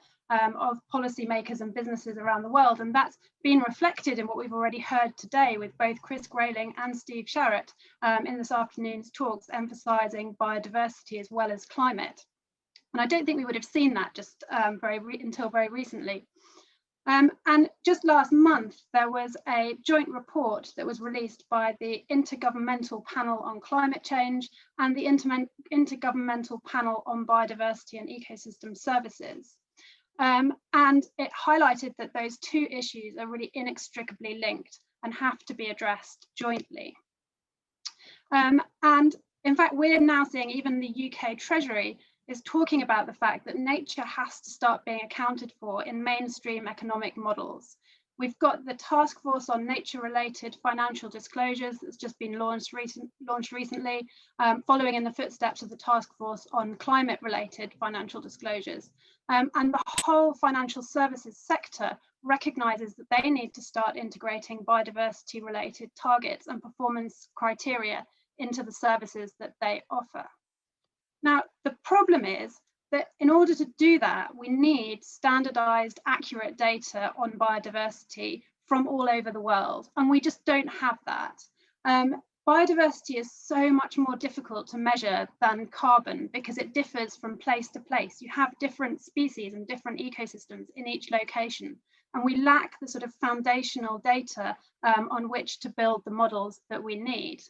of policymakers and businesses around the world, and that's been reflected in what we've already heard today with both Chris Grayling and Steve Sharratt in this afternoon's talks, emphasising biodiversity as well as climate. And I don't think we would have seen that just until very recently. And just last month, there was a joint report that was released by the Intergovernmental Panel on Climate Change and the Intergovernmental Panel on Biodiversity and Ecosystem Services. And it highlighted that those 2 issues are really inextricably linked and have to be addressed jointly. And in fact, we're now seeing even the UK Treasury is talking about the fact that nature has to start being accounted for in mainstream economic models. We've got the Task Force on Nature-related Financial Disclosures that's just been launched recently, following in the footsteps of the Task Force on Climate-related Financial Disclosures. And the whole financial services sector recognises that they need to start integrating biodiversity-related targets and performance criteria into the services that they offer. Now, the problem is that in order to do that, we need standardised, accurate data on biodiversity from all over the world, and we just don't have that. Biodiversity is so much more difficult to measure than carbon because it differs from place to place. You have different species and different ecosystems in each location, and we lack the sort of foundational data on which to build the models that we need.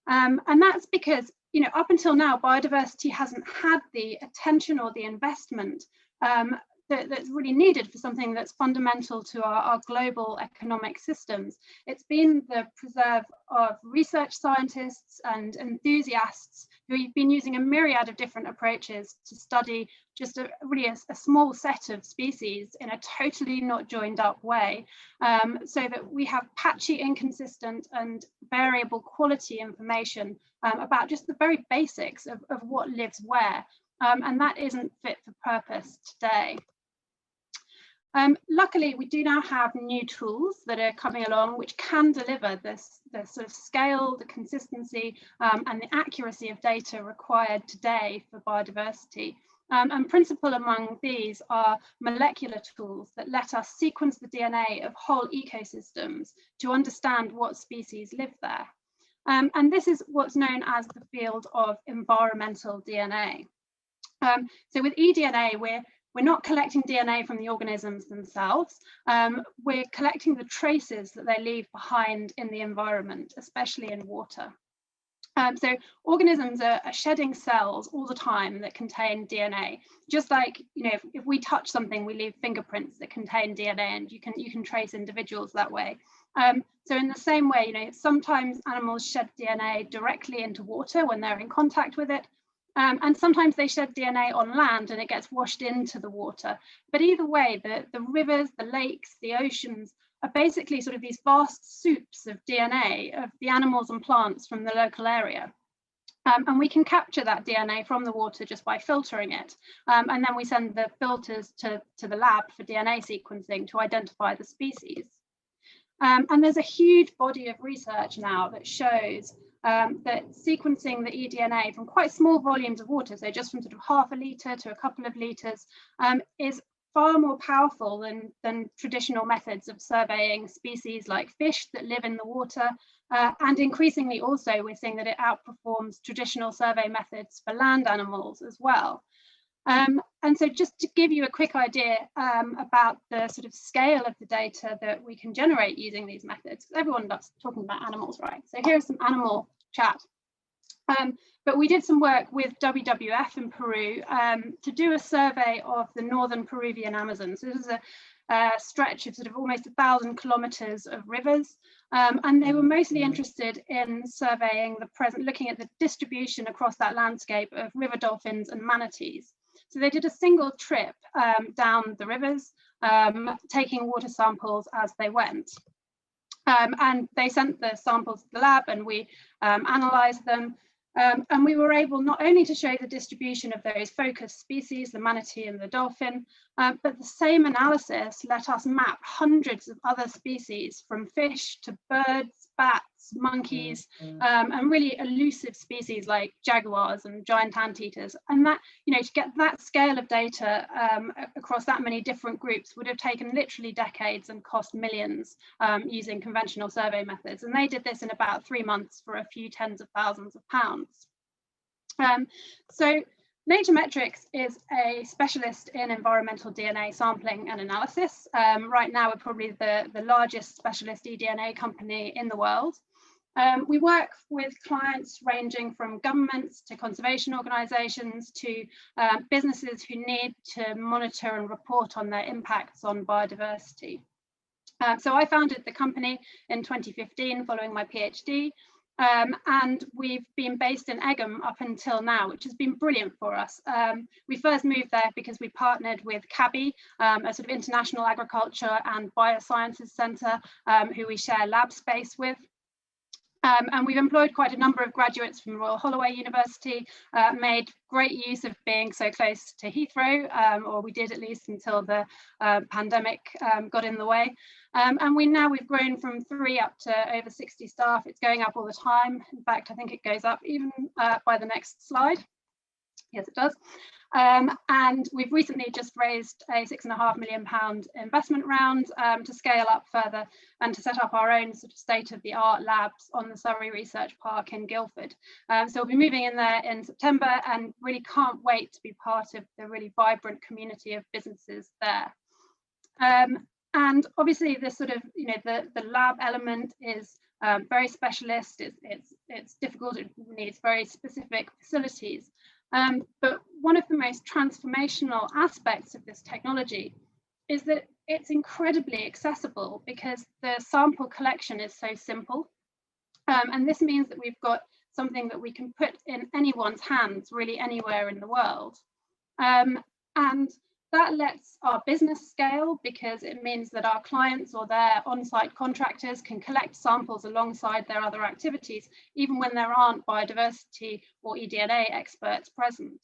And that's because, you know, up until now, biodiversity hasn't had the attention or the investment that that's really needed for something that's fundamental to our global economic systems. It's been the preserve of research scientists and enthusiasts who have been using a myriad of different approaches to study just really a small set of species in a totally not joined up way, so that we have patchy, inconsistent and variable quality information about just the very basics of what lives where, and that isn't fit for purpose today. Luckily, we do now have new tools that are coming along which can deliver the sort of scale, the consistency and the accuracy of data required today for biodiversity. And principal among these are molecular tools that let us sequence the DNA of whole ecosystems to understand what species live there. And this is what's known as the field of environmental DNA. So with eDNA, we're not collecting DNA from the organisms themselves, we're collecting the traces that they leave behind in the environment, especially in water. So organisms are shedding cells all the time that contain DNA, just like, you know, if we touch something, we leave fingerprints that contain DNA, and you can trace individuals that way. So in the same way, you know, sometimes animals shed DNA directly into water when they're in contact with it, and sometimes they shed DNA on land and it gets washed into the water. But either way, the rivers, the lakes, the oceans are basically sort of these vast soups of DNA of the animals and plants from the local area. And we can capture that DNA from the water just by filtering it. And then we send the filters to the lab for DNA sequencing to identify the species. And there's a huge body of research now that shows that sequencing the eDNA from quite small volumes of water, so just from sort of half a litre to a couple of litres, is far more powerful than traditional methods of surveying species like fish that live in the water. And increasingly also, we're seeing that it outperforms traditional survey methods for land animals as well. And so just to give you a quick idea about the sort of scale of the data that we can generate using these methods, everyone loves talking about animals, right? So here's some animal chat. But we did some work with WWF in Peru to do a survey of the northern Peruvian Amazon. So this is a stretch of sort of almost 1,000 kilometers of rivers. And they were mostly interested in surveying looking at the distribution across that landscape of river dolphins and manatees. So they did a single trip down the rivers, taking water samples as they went. And they sent the samples to the lab and we analysed them. And we were able not only to show the distribution of those focus species, the manatee and the dolphin, but the same analysis let us map hundreds of other species, from fish to birds, bats, monkeys, and really elusive species like jaguars and giant anteaters. And that, you know, to get that scale of data across that many different groups would have taken literally decades and cost millions using conventional survey methods. And they did this in about 3 months for a few tens of thousands of pounds. So Naturmetrics is a specialist in environmental DNA sampling and analysis. Right now, we're probably the largest specialist eDNA company in the world. We work with clients ranging from governments to conservation organisations to businesses who need to monitor and report on their impacts on biodiversity. So I founded the company in 2015 following my PhD. And we've been based in Egham up until now, which has been brilliant for us. We first moved there because we partnered with CABI, a sort of international agriculture and biosciences centre who we share lab space with. And we've employed quite a number of graduates from Royal Holloway University, made great use of being so close to Heathrow, or we did at least until the pandemic got in the way. And we've grown from 3 up to over 60 staff. It's going up all the time. In fact, I think it goes up even by the next slide. Yes, it does. And we've recently just raised a £6.5 million investment round to scale up further and to set up our own sort of state-of-the-art labs on the Surrey Research Park in Guildford. So we'll be moving in there in September and really can't wait to be part of the really vibrant community of businesses there. And obviously this sort of, you know, the lab element is very specialist, it's difficult, it needs very specific facilities. But one of the most transformational aspects of this technology is that it's incredibly accessible because the sample collection is so simple. And this means that we've got something that we can put in anyone's hands, really anywhere in the world. And that lets our business scale because it means that our clients or their on-site contractors can collect samples alongside their other activities, even when there aren't biodiversity or eDNA experts present.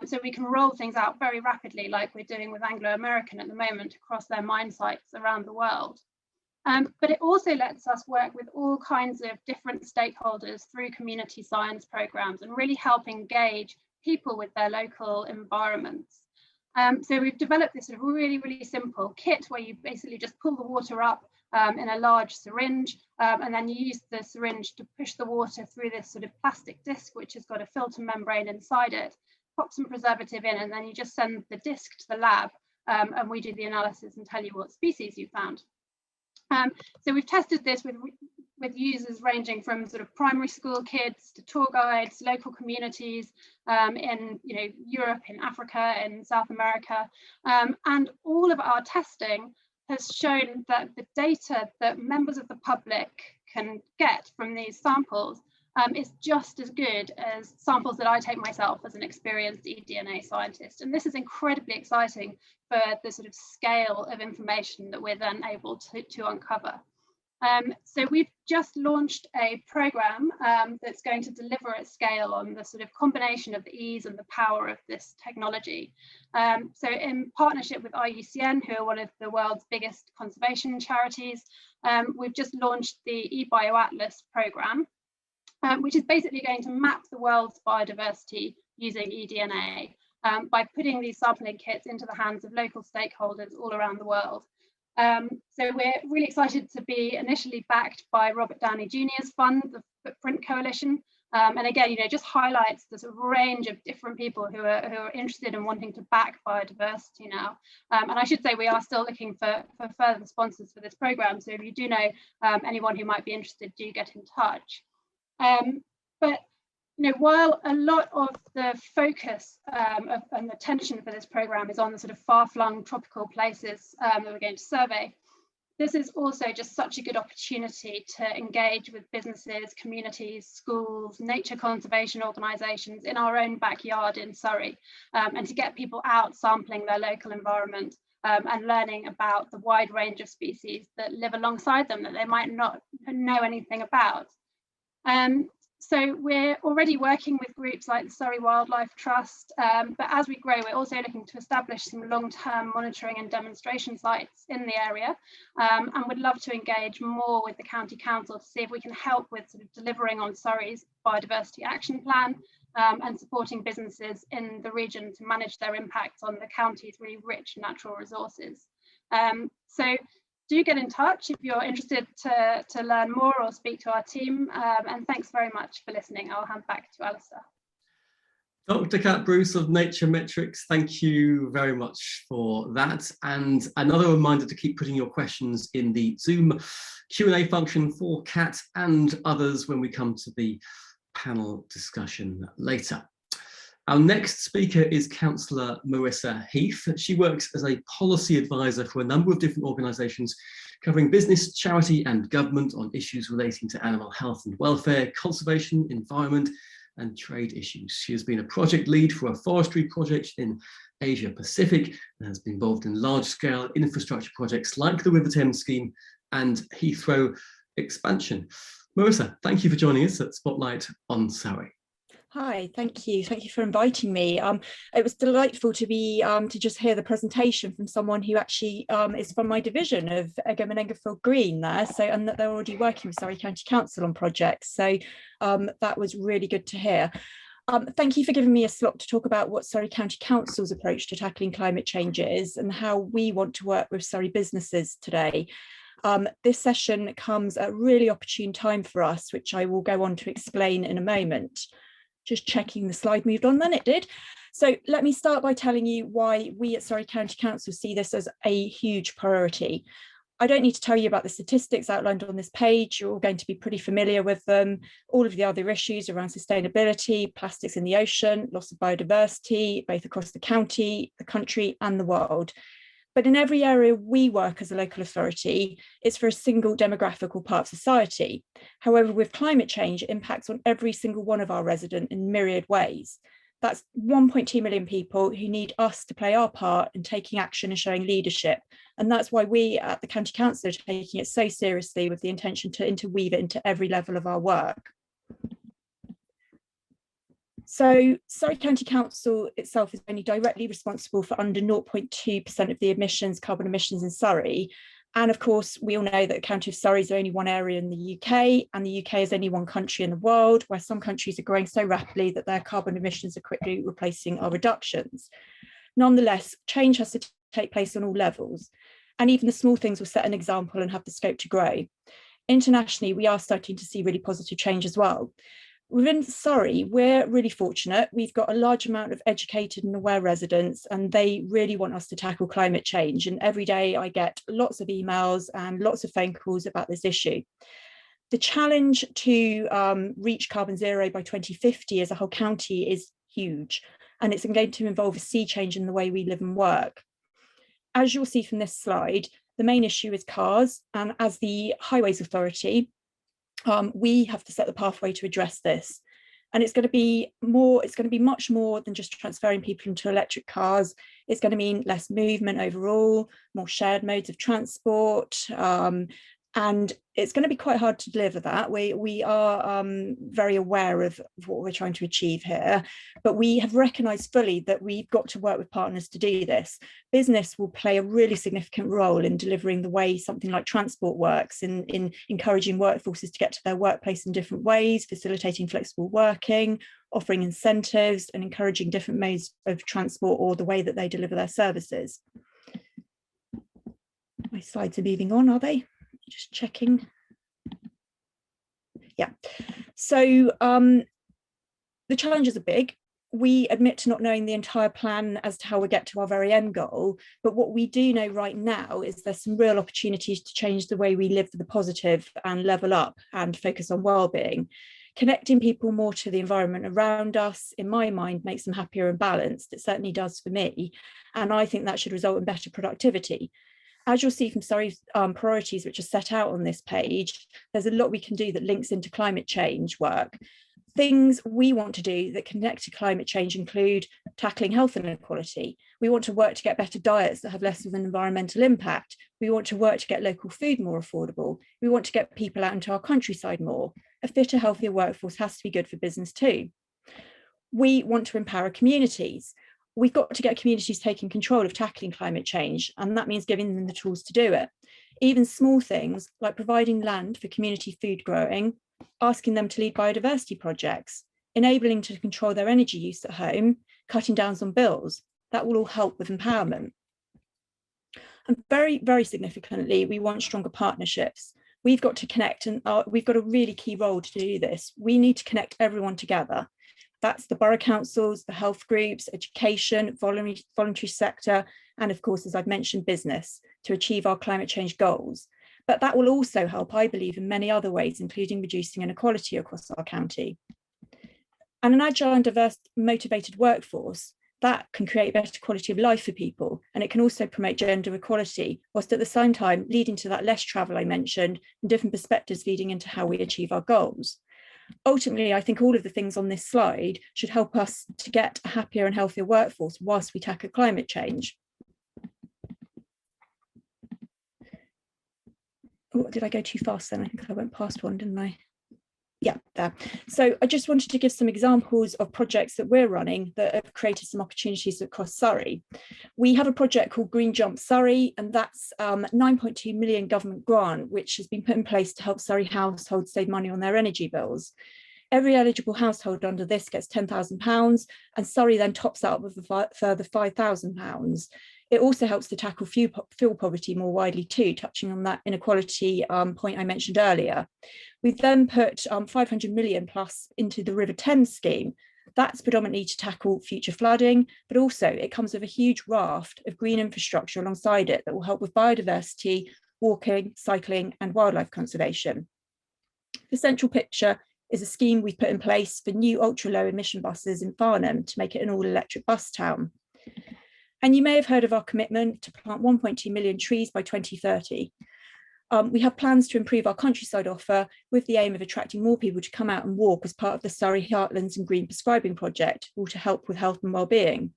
So we can roll things out very rapidly, like we're doing with Anglo American at the moment across their mine sites around the world. But it also lets us work with all kinds of different stakeholders through community science programs and really help engage people with their local environments. So we've developed this sort of really simple kit where you basically just pull the water up in a large syringe, and then you use the syringe to push the water through this sort of plastic disc, which has got a filter membrane inside it, pop some preservative in, and then you just send the disc to the lab, and we do the analysis and tell you what species you found. So we've tested this with users ranging from sort of primary school kids to tour guides, local communities in Europe, in Africa, in South America, and all of our testing has shown that the data that members of the public can get from these samples is just as good as samples that I take myself as an experienced eDNA scientist. And this is incredibly exciting for the sort of scale of information that we're then able to uncover. So we've just launched a program that's going to deliver at scale on the sort of combination of the ease and the power of this technology. So in partnership with IUCN, who are one of the world's biggest conservation charities, we've just launched the eBioAtlas program, which is basically going to map the world's biodiversity using eDNA by putting these sampling kits into the hands of local stakeholders all around the world. So we're really excited to be initially backed by Robert Downey Jr.'s fund, the Footprint Coalition. And again, just highlights the sort of range of different people who are interested in wanting to back biodiversity now. And I should say we are still looking for further sponsors for this program. So if you do know anyone who might be interested, do get in touch. But while a lot of the focus and the attention for this program is on the sort of far-flung tropical places that we're going to survey, this is also just such a good opportunity to engage with businesses, communities, schools, nature conservation organisations in our own backyard in Surrey, and to get people out sampling their local environment and learning about the wide range of species that live alongside them that they might not know anything about. So we're already working with groups like the Surrey Wildlife Trust, but as we grow, we're also looking to establish some long-term monitoring and demonstration sites in the area, and would love to engage more with the County Council to see if we can help with sort of delivering on Surrey's biodiversity action plan and supporting businesses in the region to manage their impacts on the county's really rich natural resources. So do get in touch if you're interested to learn more or speak to our team. And thanks very much for listening. I'll hand back to Alistair. Dr. Kat Bruce of Nature Metrics, thank you very much for that. And another reminder to keep putting your questions in the Zoom Q&A function for Kat and others when we come to the panel discussion later. Our next speaker is Councillor Marissa Heath. She works as a policy advisor for a number of different organisations covering business, charity and government on issues relating to animal health and welfare, conservation, environment and trade issues. She has been a project lead for a forestry project in Asia Pacific and has been involved in large-scale infrastructure projects like the River Thames scheme and Heathrow expansion. Marissa, thank you for joining us at Spotlight on Surrey. Hi, thank you. Thank you for inviting me. It was delightful to be to just hear the presentation from someone who actually is from my division of Eggerman Green there. So, and that they're already working with Surrey County Council on projects. So that was really good to hear. Thank you for giving me a slot to talk about what Surrey County Council's approach to tackling climate change is and how we want to work with Surrey businesses today. This session comes at a really opportune time for us, which I will go on to explain in a moment. Just checking the slide moved on, then it did. So let me start by telling you why we at Surrey County Council see this as a huge priority. I don't need to tell you about the statistics outlined on this page. You're all going to be pretty familiar with them. All of the other issues around sustainability, plastics in the ocean, loss of biodiversity, both across the county, the country and the world. But in every area we work as a local authority, it's for a single demographic or part of society. However, with climate change, it impacts on every single one of our residents in myriad ways. That's 1.2 million people who need us to play our part in taking action and showing leadership. And that's why we at the County Council are taking it so seriously, with the intention to interweave it into every level of our work. So Surrey County Council itself is only directly responsible for under 0.2% of the carbon emissions in Surrey. And of course, we all know that the County of Surrey is only one area in the UK, and the UK is only one country in the world, where some countries are growing so rapidly that their carbon emissions are quickly replacing our reductions. Nonetheless, change has to take place on all levels, and even the small things will set an example and have the scope to grow. Internationally, we are starting to see really positive change as well. Within Surrey, we're really fortunate. We've got a large amount of educated and aware residents, and they really want us to tackle climate change. And every day I get lots of emails and lots of phone calls about this issue. The challenge to reach carbon zero by 2050 as a whole county is huge, and it's going to involve a sea change in the way we live and work. As you'll see from this slide, the main issue is cars, and as the Highways Authority, we have to set the pathway to address this. And it's going to be much more than just transferring people into electric cars. It's going to mean less movement overall, more shared modes of transport, and it's going to be quite hard to deliver that. We are very aware of what we're trying to achieve here, but we have recognised fully that we've got to work with partners to do this. Business will play a really significant role in delivering the way something like transport works, in encouraging workforces to get to their workplace in different ways, facilitating flexible working, offering incentives and encouraging different modes of transport or the way that they deliver their services. My slides are moving on, are they? Just checking. Yeah, so the challenges are big. We admit to not knowing the entire plan as to how we get to our very end goal, but what we do know right now is there's some real opportunities to change the way we live for the positive and level up and focus on well-being. Connecting people more to the environment around us, in my mind, makes them happier and balanced. It certainly does for me, and I think that should result in better productivity. As you'll see from Surrey's priorities, which are set out on this page, there's a lot we can do that links into climate change work. Things we want to do that connect to climate change include tackling health inequality. We want to work to get better diets that have less of an environmental impact. We want to work to get local food more affordable. We want to get people out into our countryside more. A fitter, healthier workforce has to be good for business too. We want to empower communities. We've got to get communities taking control of tackling climate change, and that means giving them the tools to do it. Even small things like providing land for community food growing, asking them to lead biodiversity projects, enabling to control their energy use at home, cutting down on bills, that will all help with empowerment. And very, very significantly, we want stronger partnerships. We've got to connect, and we've got a really key role to do this. We need to connect everyone together. That's the borough councils, the health groups, education, voluntary sector, and of course, as I've mentioned, business, to achieve our climate change goals. But that will also help, I believe, in many other ways, including reducing inequality across our county. And an agile and diverse, motivated workforce, that can create better quality of life for people, and it can also promote gender equality, whilst at the same time leading to that less travel I mentioned, and different perspectives leading into how we achieve our goals. Ultimately, I think all of the things on this slide should help us to get a happier and healthier workforce whilst we tackle climate change. Oh, did I go too fast then? I think I went past one, didn't I? Yeah, there. So I just wanted to give some examples of projects that we're running that have created some opportunities across Surrey. We have a project called Green Jump Surrey, and that's a 9.2 million government grant, which has been put in place to help Surrey households save money on their energy bills. Every eligible household under this gets £10,000, and Surrey then tops that up with a further £5,000. It also helps to tackle fuel poverty more widely too, touching on that inequality point I mentioned earlier. We've then put 500 million plus into the River Thames scheme. That's predominantly to tackle future flooding, but also it comes with a huge raft of green infrastructure alongside it that will help with biodiversity, walking, cycling and wildlife conservation. The central picture is a scheme we've put in place for new ultra-low emission buses in Farnham to make it an all-electric bus town. And you may have heard of our commitment to plant 1.2 million trees by 2030. We have plans to improve our countryside offer with the aim of attracting more people to come out and walk as part of the Surrey Heartlands and Green Prescribing Project, all to help with health and wellbeing.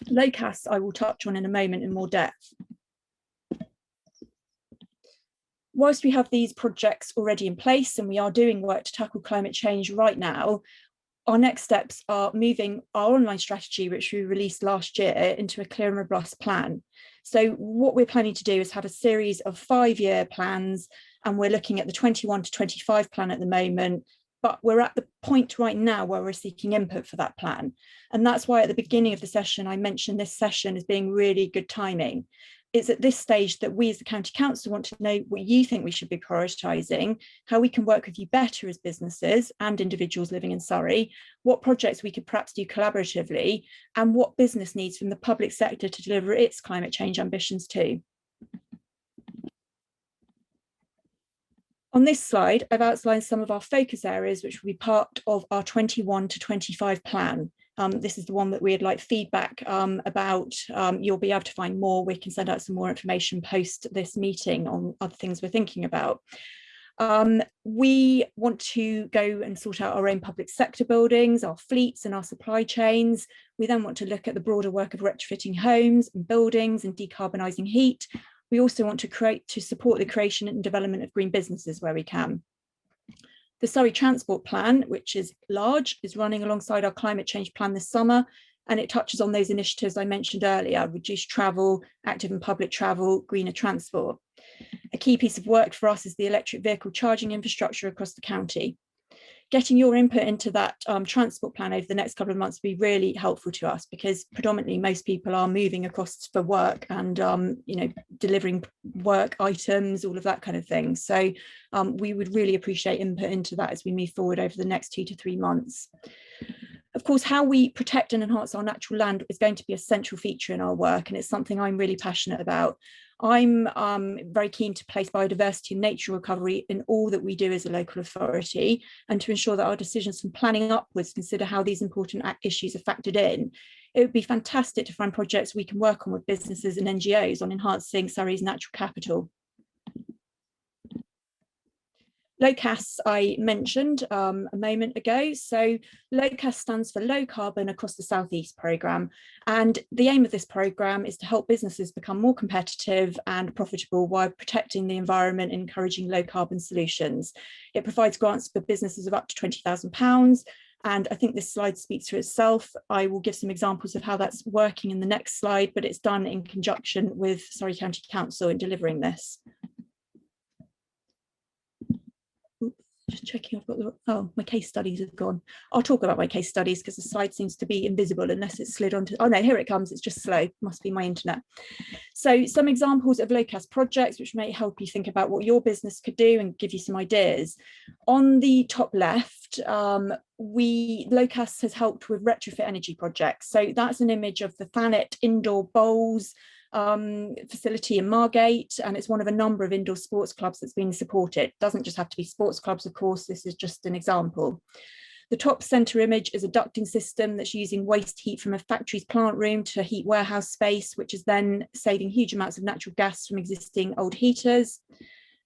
LOCAS I will touch on in a moment in more depth. Whilst we have these projects already in place and we are doing work to tackle climate change right now, our next steps are moving our online strategy, which we released last year, into a clear and robust plan. So what we're planning to do is have a series of 5-year plans, and we're looking at the 21 to 25 plan at the moment, but we're at the point right now where we're seeking input for that plan. And that's why at the beginning of the session, I mentioned this session as being really good timing. It's at this stage that we as the County Council want to know what you think we should be prioritising, how we can work with you better as businesses and individuals living in Surrey, what projects we could perhaps do collaboratively, and what business needs from the public sector to deliver its climate change ambitions too. On this slide, I've outlined some of our focus areas which will be part of our 21 to 25 plan. This is the one that we'd like feedback about. You'll be able to find more. We can send out some more information post this meeting on other things we're thinking about. We want to go and sort out our own public sector buildings, our fleets and our supply chains. We then want to look at the broader work of retrofitting homes and buildings and decarbonising heat. We also want to support the creation and development of green businesses where we can. The Surrey Transport Plan, which is large, is running alongside our climate change plan this summer, and it touches on those initiatives I mentioned earlier: reduced travel, active and public travel, greener transport. A key piece of work for us is the electric vehicle charging infrastructure across the county. Getting your input into that transport plan over the next couple of months will be really helpful to us, because predominantly most people are moving across for work and delivering work items, all of that kind of thing. So we would really appreciate input into that as we move forward over the next 2 to 3 months. Of course, how we protect and enhance our natural land is going to be a central feature in our work, and it's something I'm really passionate about. I'm very keen to place biodiversity and nature recovery in all that we do as a local authority, and to ensure that our decisions from planning upwards consider how these important issues are factored in. It would be fantastic to find projects we can work on with businesses and NGOs on enhancing Surrey's natural capital. LOCAS I mentioned a moment ago. So LOCAS stands for Low Carbon Across the South East programme, and the aim of this programme is to help businesses become more competitive and profitable while protecting the environment and encouraging low carbon solutions. It provides grants for businesses of up to £20,000, and I think this slide speaks for itself. I will give some examples of how that's working in the next slide, but it's done in conjunction with Surrey County Council in delivering this. Just checking I've got the, my case studies have gone. I'll talk about my case studies because the slide seems to be invisible unless it's slid onto, oh no, here it comes, it's just slow, must be my internet. So some examples of LOCAS projects which may help you think about what your business could do and give you some ideas. On the top left, LOCAS has helped with retrofit energy projects. So that's an image of the Thanet indoor bowls facility in Margate, and it's one of a number of indoor sports clubs that's been supported. It doesn't just have to be sports clubs, of course, this is just an example. The top centre image is a ducting system that's using waste heat from a factory's plant room to heat warehouse space, which is then saving huge amounts of natural gas from existing old heaters.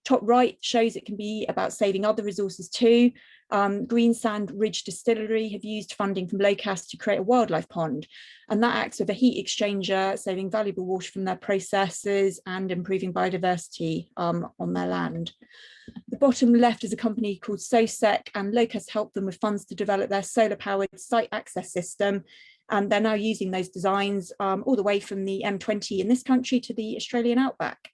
Top right shows it can be about saving other resources too. Greensand Ridge Distillery have used funding from LOCAS to create a wildlife pond, and that acts with a heat exchanger, saving valuable water from their processes and improving biodiversity on their land. The bottom left is a company called SOSEC, and LOCAS helped them with funds to develop their solar-powered site access system, and they're now using those designs all the way from the M20 in this country to the Australian outback.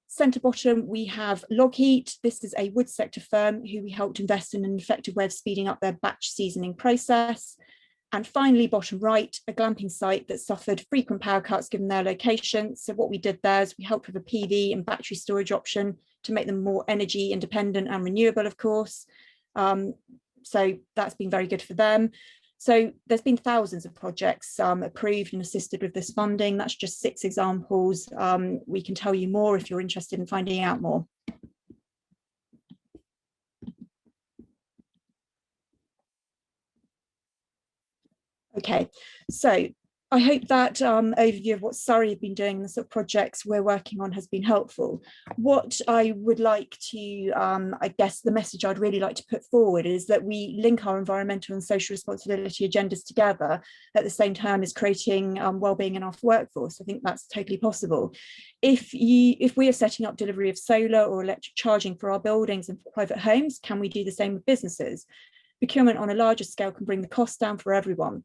Centre bottom, we have Logheat. This is a wood sector firm who we helped invest in an effective way of speeding up their batch seasoning process. And finally, bottom right, a glamping site that suffered frequent power cuts given their location. So what we did there is we helped with a PV and battery storage option to make them more energy independent and renewable, of course. So that's been very good for them. So there's been thousands of projects approved and assisted with this funding. That's just 6 examples. We can tell you more if you're interested in finding out more. Okay, so I hope that overview of what Surrey have been doing and the sort of projects we're working on has been helpful. What I would like to, I guess the message I'd really like to put forward is that we link our environmental and social responsibility agendas together at the same time as creating wellbeing in our workforce. I think that's totally possible. If we are setting up delivery of solar or electric charging for our buildings and for private homes, can we do the same with businesses? Procurement on a larger scale can bring the cost down for everyone.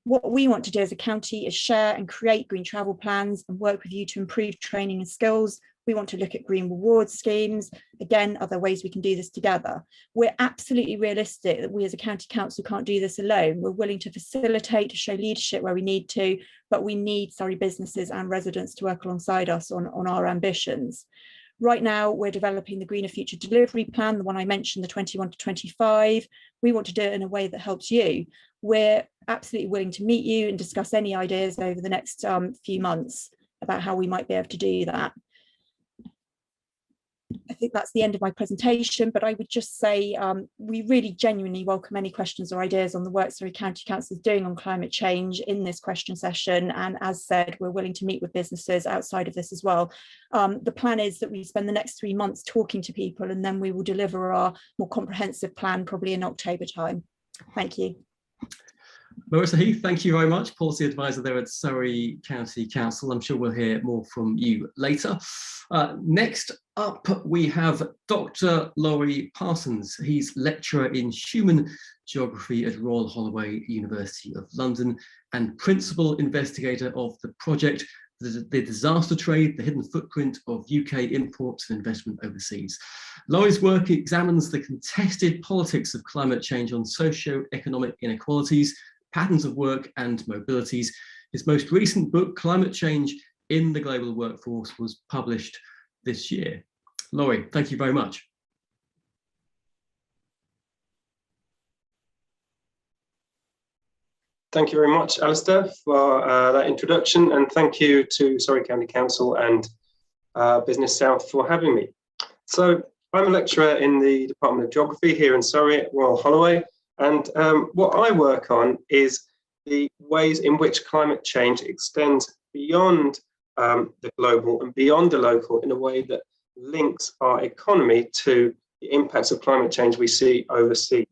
What we want to do as a county is share and create green travel plans and work with you to improve training and skills. We want to look at green reward schemes. Again, other ways we can do this together. We're absolutely realistic that we as a county council can't do this alone. We're willing to facilitate, to show leadership where we need to, but we need Surrey businesses and residents to work alongside us on our ambitions. Right now, we're developing the Greener Future Delivery Plan, the one I mentioned, the 21 to 25. We want to do it in a way that helps you. We're absolutely willing to meet you and discuss any ideas over the next few months about how we might be able to do that. I think that's the end of my presentation, but I would just say we really genuinely welcome any questions or ideas on the work Surrey County Council is doing on climate change in this question session. And as said, we're willing to meet with businesses outside of this as well. The plan is that we spend the next 3 months talking to people, and then we will deliver our more comprehensive plan probably in October time. Thank you. Marissa Heath, thank you very much, policy advisor there at Surrey County Council. I'm sure we'll hear more from you later. Next up, we have Dr. Laurie Parsons. He's lecturer in human geography at Royal Holloway, University of London, and principal investigator of the project, the disaster trade, the hidden footprint of UK imports and investment overseas. Laurie's work examines the contested politics of climate change on socio-economic inequalities, patterns of work and mobilities. His most recent book, Climate Change in the Global Workforce, was published this year. Laurie, thank you very much. Thank you very much, Alistair, for that introduction, and thank you to Surrey County Council and Business South for having me. So I'm a lecturer in the Department of Geography here in Surrey at Royal Holloway, and what I work on is the ways in which climate change extends beyond the global and beyond the local in a way that links our economy to the impacts of climate change we see overseas.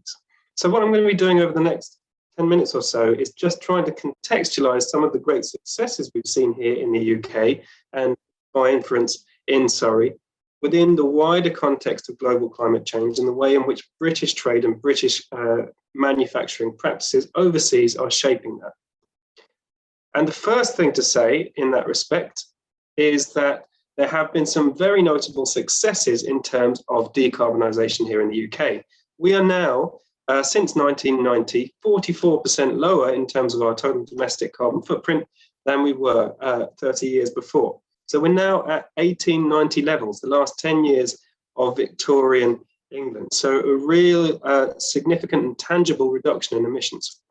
So what I'm going to be doing over the next 10 minutes or so is just trying to contextualize some of the great successes we've seen here in the UK and by inference in Surrey within the wider context of global climate change and the way in which British trade and British manufacturing practices overseas are shaping that. And the first thing to say in that respect is that there have been some very notable successes in terms of decarbonisation here in the UK. We are now, since 1990, 44% lower in terms of our total domestic carbon footprint than we were 30 years before. So we're now at 1890 levels, the last 10 years of Victorian England. So a real significant and tangible reduction in emissions.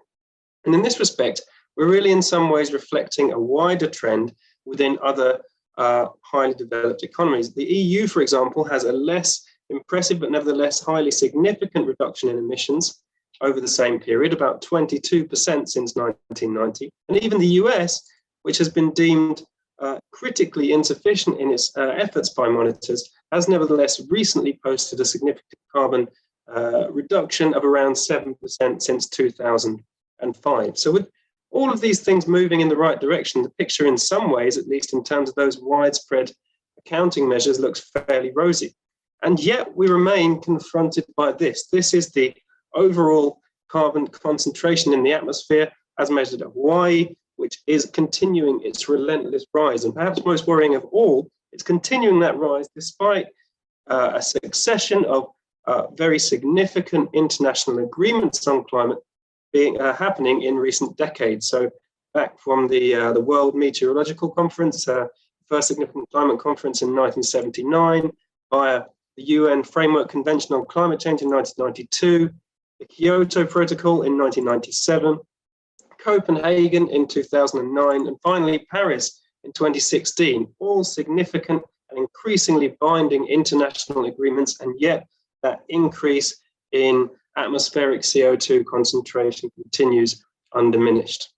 And in this respect, we're really in some ways reflecting a wider trend within other highly developed economies. The EU, for example, has a less impressive but nevertheless highly significant reduction in emissions over the same period, about 22% since 1990. And even the US, which has been deemed critically insufficient in its efforts by monitors, has nevertheless recently posted a significant carbon reduction of around 7% since 2005. So with all of these things moving in the right direction, the picture in some ways, at least in terms of those widespread accounting measures, looks fairly rosy. And yet we remain confronted by this. This is the overall carbon concentration in the atmosphere as measured at Hawaii, which is continuing its relentless rise. And perhaps most worrying of all, it's continuing that rise despite a succession of very significant international agreements on climate being happening in recent decades. So back from the World Meteorological Conference, first significant climate conference in 1979, via the UN Framework Convention on Climate Change in 1992, the Kyoto Protocol in 1997, Copenhagen in 2009, and finally Paris in 2016, all significant and increasingly binding international agreements, and yet that increase in atmospheric CO2 concentration continues undiminished.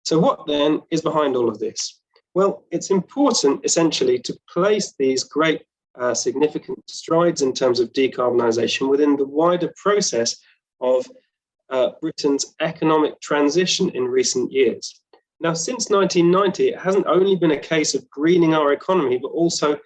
So what then is behind all of this? Well, it's important essentially to place these great significant strides in terms of decarbonisation within the wider process of Britain's economic transition in recent years. Now, since 1990, it hasn't only been a case of greening our economy, but also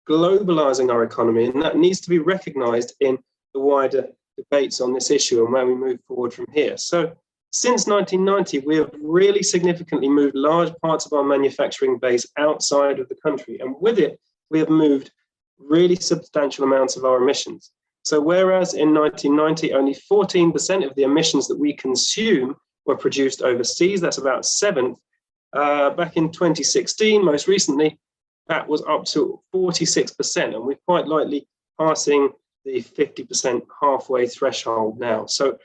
globalising our economy, and that needs to be recognised in the wider debates on this issue and where we move forward from here. So since 1990, we have really significantly moved large parts of our manufacturing base outside of the country, and with it, we have moved really substantial amounts of our emissions. So whereas in 1990, only 14% of the emissions that we consume were produced overseas, that's about 1/7. Back in 2016, most recently, that was up to 46%, and we're quite likely passing the 50% halfway threshold now. So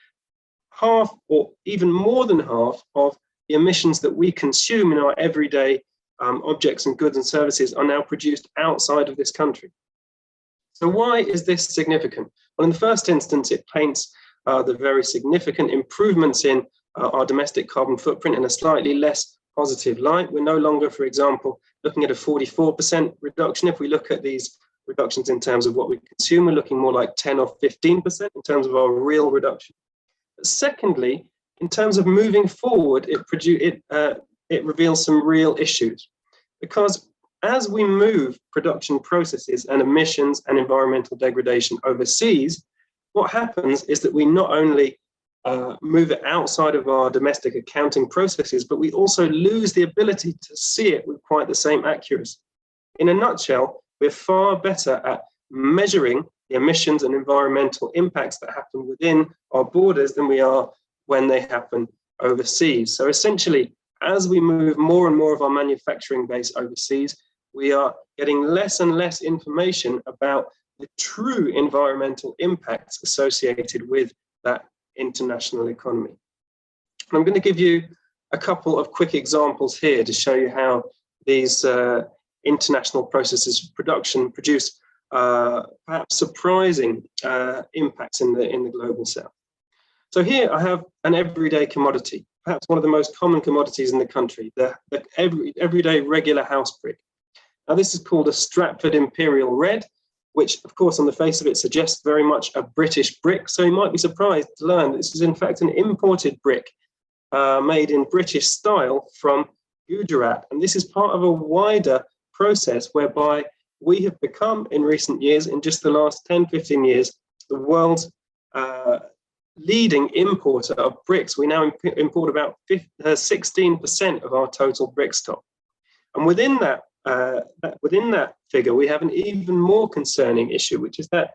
half or even more than half of the emissions that we consume in our everyday objects and goods and services are now produced outside of this country. So why is this significant? Well, in the first instance, it paints the very significant improvements in our domestic carbon footprint in a slightly less positive light. We're no longer, for example, looking at a 44% reduction. If we look at these reductions in terms of what we consume, we're looking more like 10 or 15% in terms of our real reduction. But secondly, in terms of moving forward, it reveals some real issues, because as we move production processes and emissions and environmental degradation overseas, what happens is that we not only move it outside of our domestic accounting processes, but we also lose the ability to see it with quite the same accuracy. In a nutshell, we're far better at measuring the emissions and environmental impacts that happen within our borders than we are when they happen overseas. So essentially, as we move more and more of our manufacturing base overseas, we are getting less and less information about the true environmental impacts associated with that international economy. And I'm going to give you a couple of quick examples here to show you how these international processes of production produce perhaps surprising impacts in the global south. So here I have an everyday commodity, perhaps one of the most common commodities in the country, the everyday regular house brick. Now this is called a Stratford Imperial Red, which of course on the face of it suggests very much a British brick. So you might be surprised to learn that this is in fact an imported brick made in British style from Gujarat. And this is part of a wider process whereby we have become in recent years, in just the last 10, 15 years, the world's leading importer of bricks. We now import about 16% of our total brick stock. And within that figure, we have an even more concerning issue, which is that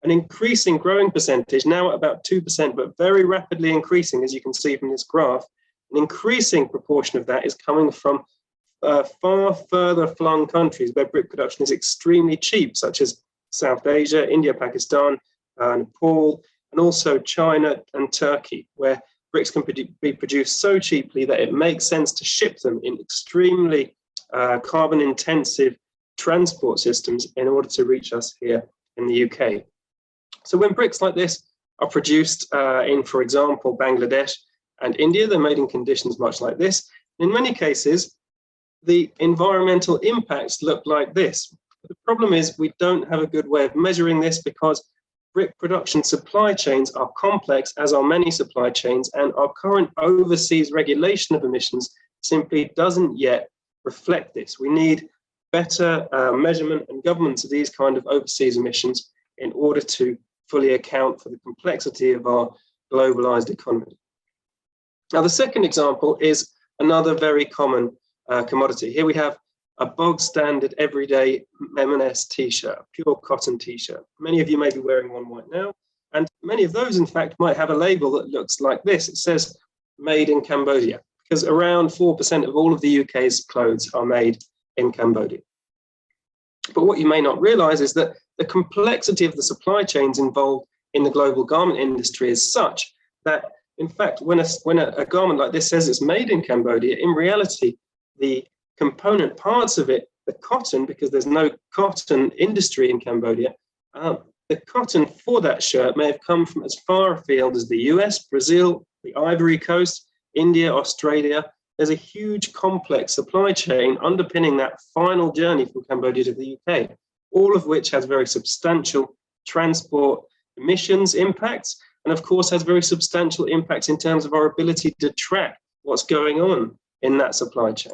an increasing growing percentage, now at about 2%, but very rapidly increasing, as you can see from this graph, an increasing proportion of that is coming from far further flung countries where brick production is extremely cheap, such as South Asia, India, Pakistan, Nepal, and also China and Turkey, where bricks can be produced so cheaply that it makes sense to ship them in extremely carbon intensive transport systems in order to reach us here in the UK. So when bricks like this are produced in, for example, Bangladesh and India, they're made in conditions much like this. In many cases, the environmental impacts look like this. But the problem is we don't have a good way of measuring this because brick production supply chains are complex, as are many supply chains, and our current overseas regulation of emissions simply doesn't yet reflect this. We need better measurement and governance of these kind of overseas emissions in order to fully account for the complexity of our globalized economy. Now, the second example is another very common commodity. Here we have a bog standard everyday M&S t-shirt, pure cotton t-shirt. Many of you may be wearing one right now, and many of those, in fact, might have a label that looks like this. It says made in Cambodia, because around 4% of all of the UK's clothes are made in Cambodia. But what you may not realize is that the complexity of the supply chains involved in the global garment industry is such that In fact, when a garment like this says it's made in Cambodia, in reality, the component parts of it, the cotton, because there's no cotton industry in Cambodia, the cotton for that shirt may have come from as far afield as the US, Brazil, the Ivory Coast, India, Australia. There's a huge complex supply chain underpinning that final journey from Cambodia to the UK, all of which has very substantial transport emissions impacts, and of course has very substantial impacts in terms of our ability to track what's going on in that supply chain.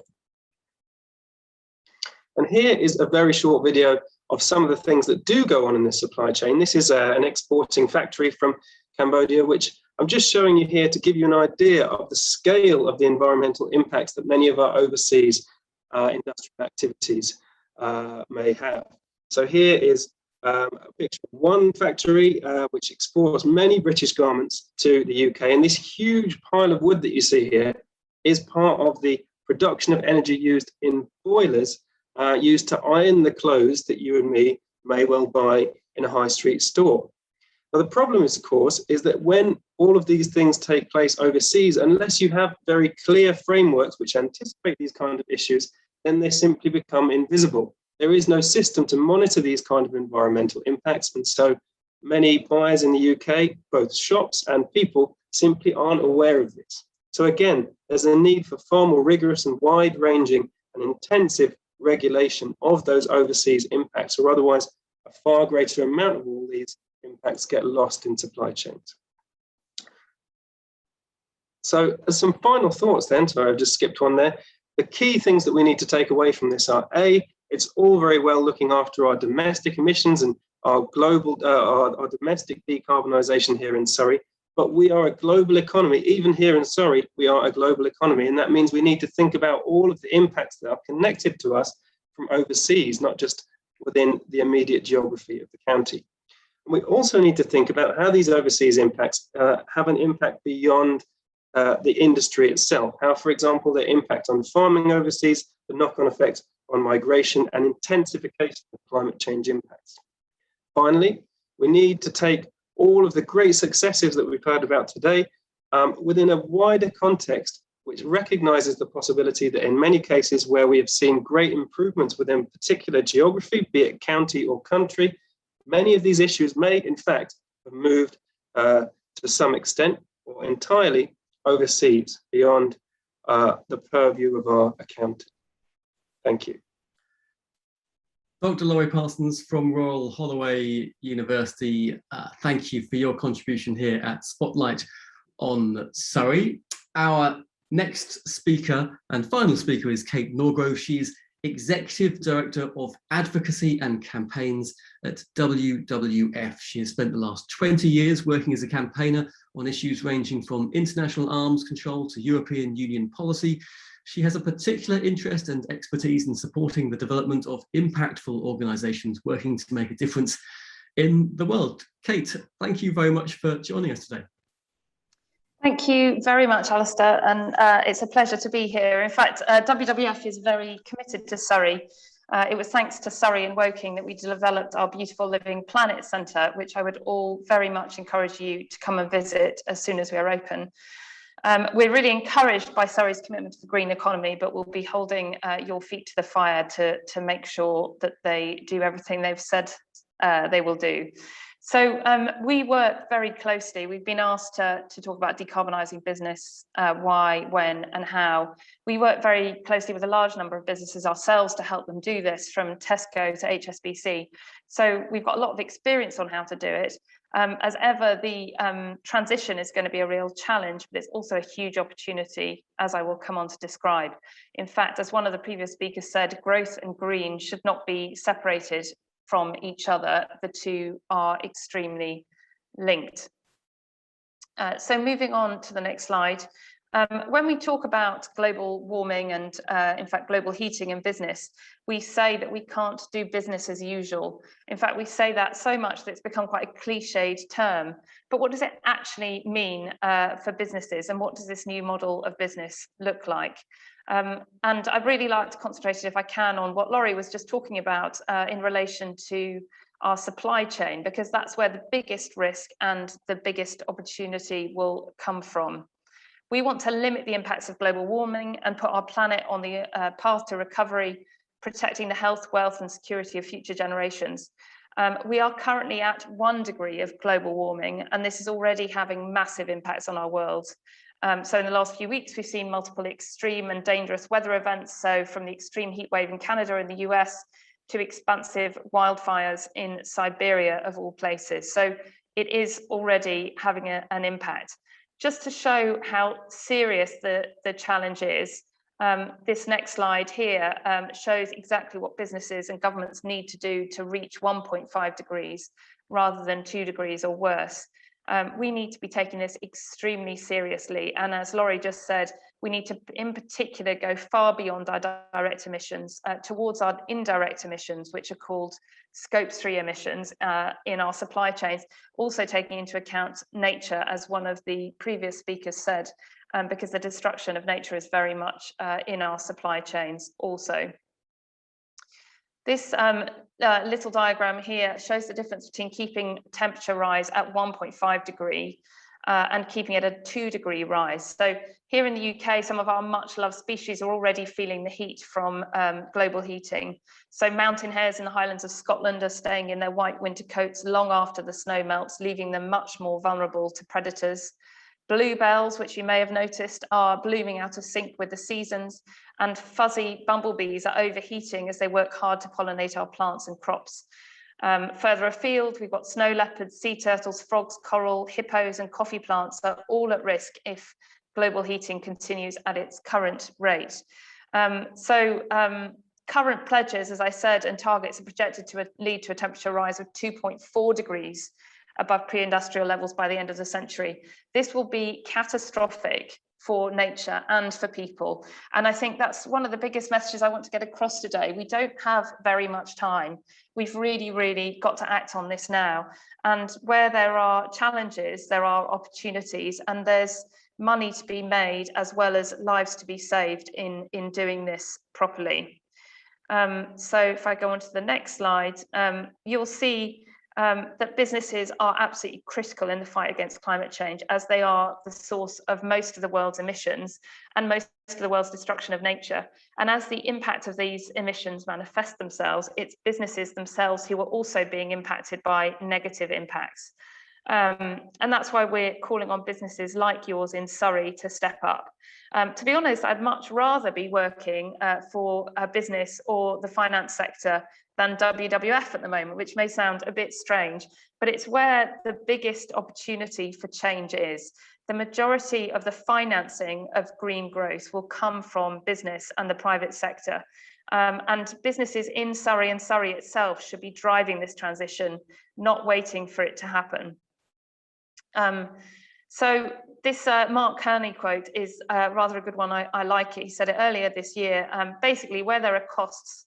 And here is a very short video of some of the things that do go on in this supply chain. This is an exporting factory from Cambodia, which I'm just showing you here to give you an idea of the scale of the environmental impacts that many of our overseas industrial activities may have. So here is a picture of one factory which exports many British garments to the UK. And this huge pile of wood that you see here is part of the production of energy used in boilers used to iron the clothes that you and me may well buy in a high street store. Now, the problem is, of course, is that when all of these things take place overseas, unless you have very clear frameworks which anticipate these kind of issues, then they simply become invisible. There is no system to monitor these kind of environmental impacts. And so many buyers in the UK, both shops and people, simply aren't aware of this. So again, there's a need for far more rigorous and wide-ranging and intensive regulation of those overseas impacts, or otherwise a far greater amount of all these impacts get lost in supply chains. So as some final thoughts then, sorry, I've just skipped one there. The key things that we need to take away from this are, A, it's all very well looking after our domestic emissions and our global, our domestic decarbonisation here in Surrey, but we are a global economy. Even here in Surrey, we are a global economy, and that means we need to think about all of the impacts that are connected to us from overseas, not just within the immediate geography of the county. We also need to think about how these overseas impacts have an impact beyond the industry itself. How, for example, their impact on farming overseas, the knock-on effect on migration and intensification of climate change impacts. Finally, we need to take all of the great successes that we've heard about today within a wider context, which recognizes the possibility that in many cases where we have seen great improvements within particular geography, be it county or country, many of these issues may, in fact, have moved to some extent or entirely overseas beyond the purview of our accounting. Thank you. Dr. Laurie Parsons from Royal Holloway University, thank you for your contribution here at Spotlight on Surrey. Our next speaker and final speaker is Kate Norgros. She's Executive Director of Advocacy and Campaigns at WWF. She has spent the last 20 years working as a campaigner on issues ranging from international arms control to European Union policy. She has a particular interest and expertise in supporting the development of impactful organisations working to make a difference in the world. Kate, thank you very much for joining us today. Thank you very much, Alistair, and it's a pleasure to be here. In fact, WWF is very committed to Surrey. It was thanks to Surrey and Woking that we developed our Beautiful Living Planet Centre, which I would all very much encourage you to come and visit as soon as we are open. We're really encouraged by Surrey's commitment to the green economy, but we'll be holding your feet to the fire to make sure that they do everything they've said they will do. So we work very closely. We've been asked to talk about decarbonising business, why, when and how. We work very closely with a large number of businesses ourselves to help them do this, from Tesco to HSBC. So we've got a lot of experience on how to do it. As ever, the transition is going to be a real challenge, but it's also a huge opportunity, as I will come on to describe. In fact, as one of the previous speakers said, growth and green should not be separated from each other. The two are extremely linked. So moving on to the next slide. When we talk about global warming and in fact global heating in business, we say that we can't do business as usual. In fact, we say that so much that it's become quite a cliched term. But what does it actually mean for businesses, and what does this new model of business look like? And I'd really like to concentrate, if I can, on what Laurie was just talking about in relation to our supply chain, because that's where the biggest risk and the biggest opportunity will come from. We want to limit the impacts of global warming and put our planet on the path to recovery, protecting the health, wealth and security of future generations. We are currently at 1 degree of global warming, and this is already having massive impacts on our world. So in the last few weeks, we've seen multiple extreme and dangerous weather events. So from the extreme heat wave in Canada and the US to expansive wildfires in Siberia, of all places. So it is already having an impact. Just to show how serious the challenge is, this next slide here shows exactly what businesses and governments need to do to reach 1.5 degrees rather than 2 degrees or worse. We need to be taking this extremely seriously. And as Laurie just said, we need to, in particular, go far beyond our direct emissions towards our indirect emissions, which are called Scope 3 emissions in our supply chains, also taking into account nature, as one of the previous speakers said, because the destruction of nature is very much in our supply chains also. This little diagram here shows the difference between keeping temperature rise at 1.5 degree and keeping it a 2 degree rise. So here in the UK, some of our much loved species are already feeling the heat from global heating. So mountain hares in the Highlands of Scotland are staying in their white winter coats long after the snow melts, leaving them much more vulnerable to predators. Bluebells, which you may have noticed, are blooming out of sync with the seasons, and fuzzy bumblebees are overheating as they work hard to pollinate our plants and crops. Further afield, we've got snow leopards, sea turtles, frogs, coral, hippos, and coffee plants are all at risk if global heating continues at its current rate. Current pledges, as I said, and targets are projected to lead to a temperature rise of 2.4 degrees above pre-industrial levels by the end of the century. This will be catastrophic for nature and for people. And I think that's one of the biggest messages I want to get across today. We don't have very much time. We've really got to act on this now. And where there are challenges, there are opportunities, and there's money to be made as well as lives to be saved in doing this properly. So if I go on to the next slide, you'll see that businesses are absolutely critical in the fight against climate change, as they are the source of most of the world's emissions and most of the world's destruction of nature. And as the impact of these emissions manifest themselves, it's businesses themselves who are also being impacted by negative impacts. And that's why we're calling on businesses like yours in Surrey to step up. To be honest, I'd much rather be working for a business or the finance sector than WWF at the moment, which may sound a bit strange, but it's where the biggest opportunity for change is. The majority of the financing of green growth will come from business and the private sector. And businesses in Surrey and Surrey itself should be driving this transition, not waiting for it to happen. So this Mark Kearney quote is rather a good one. I like it. He said it earlier this year. Basically, where there are costs,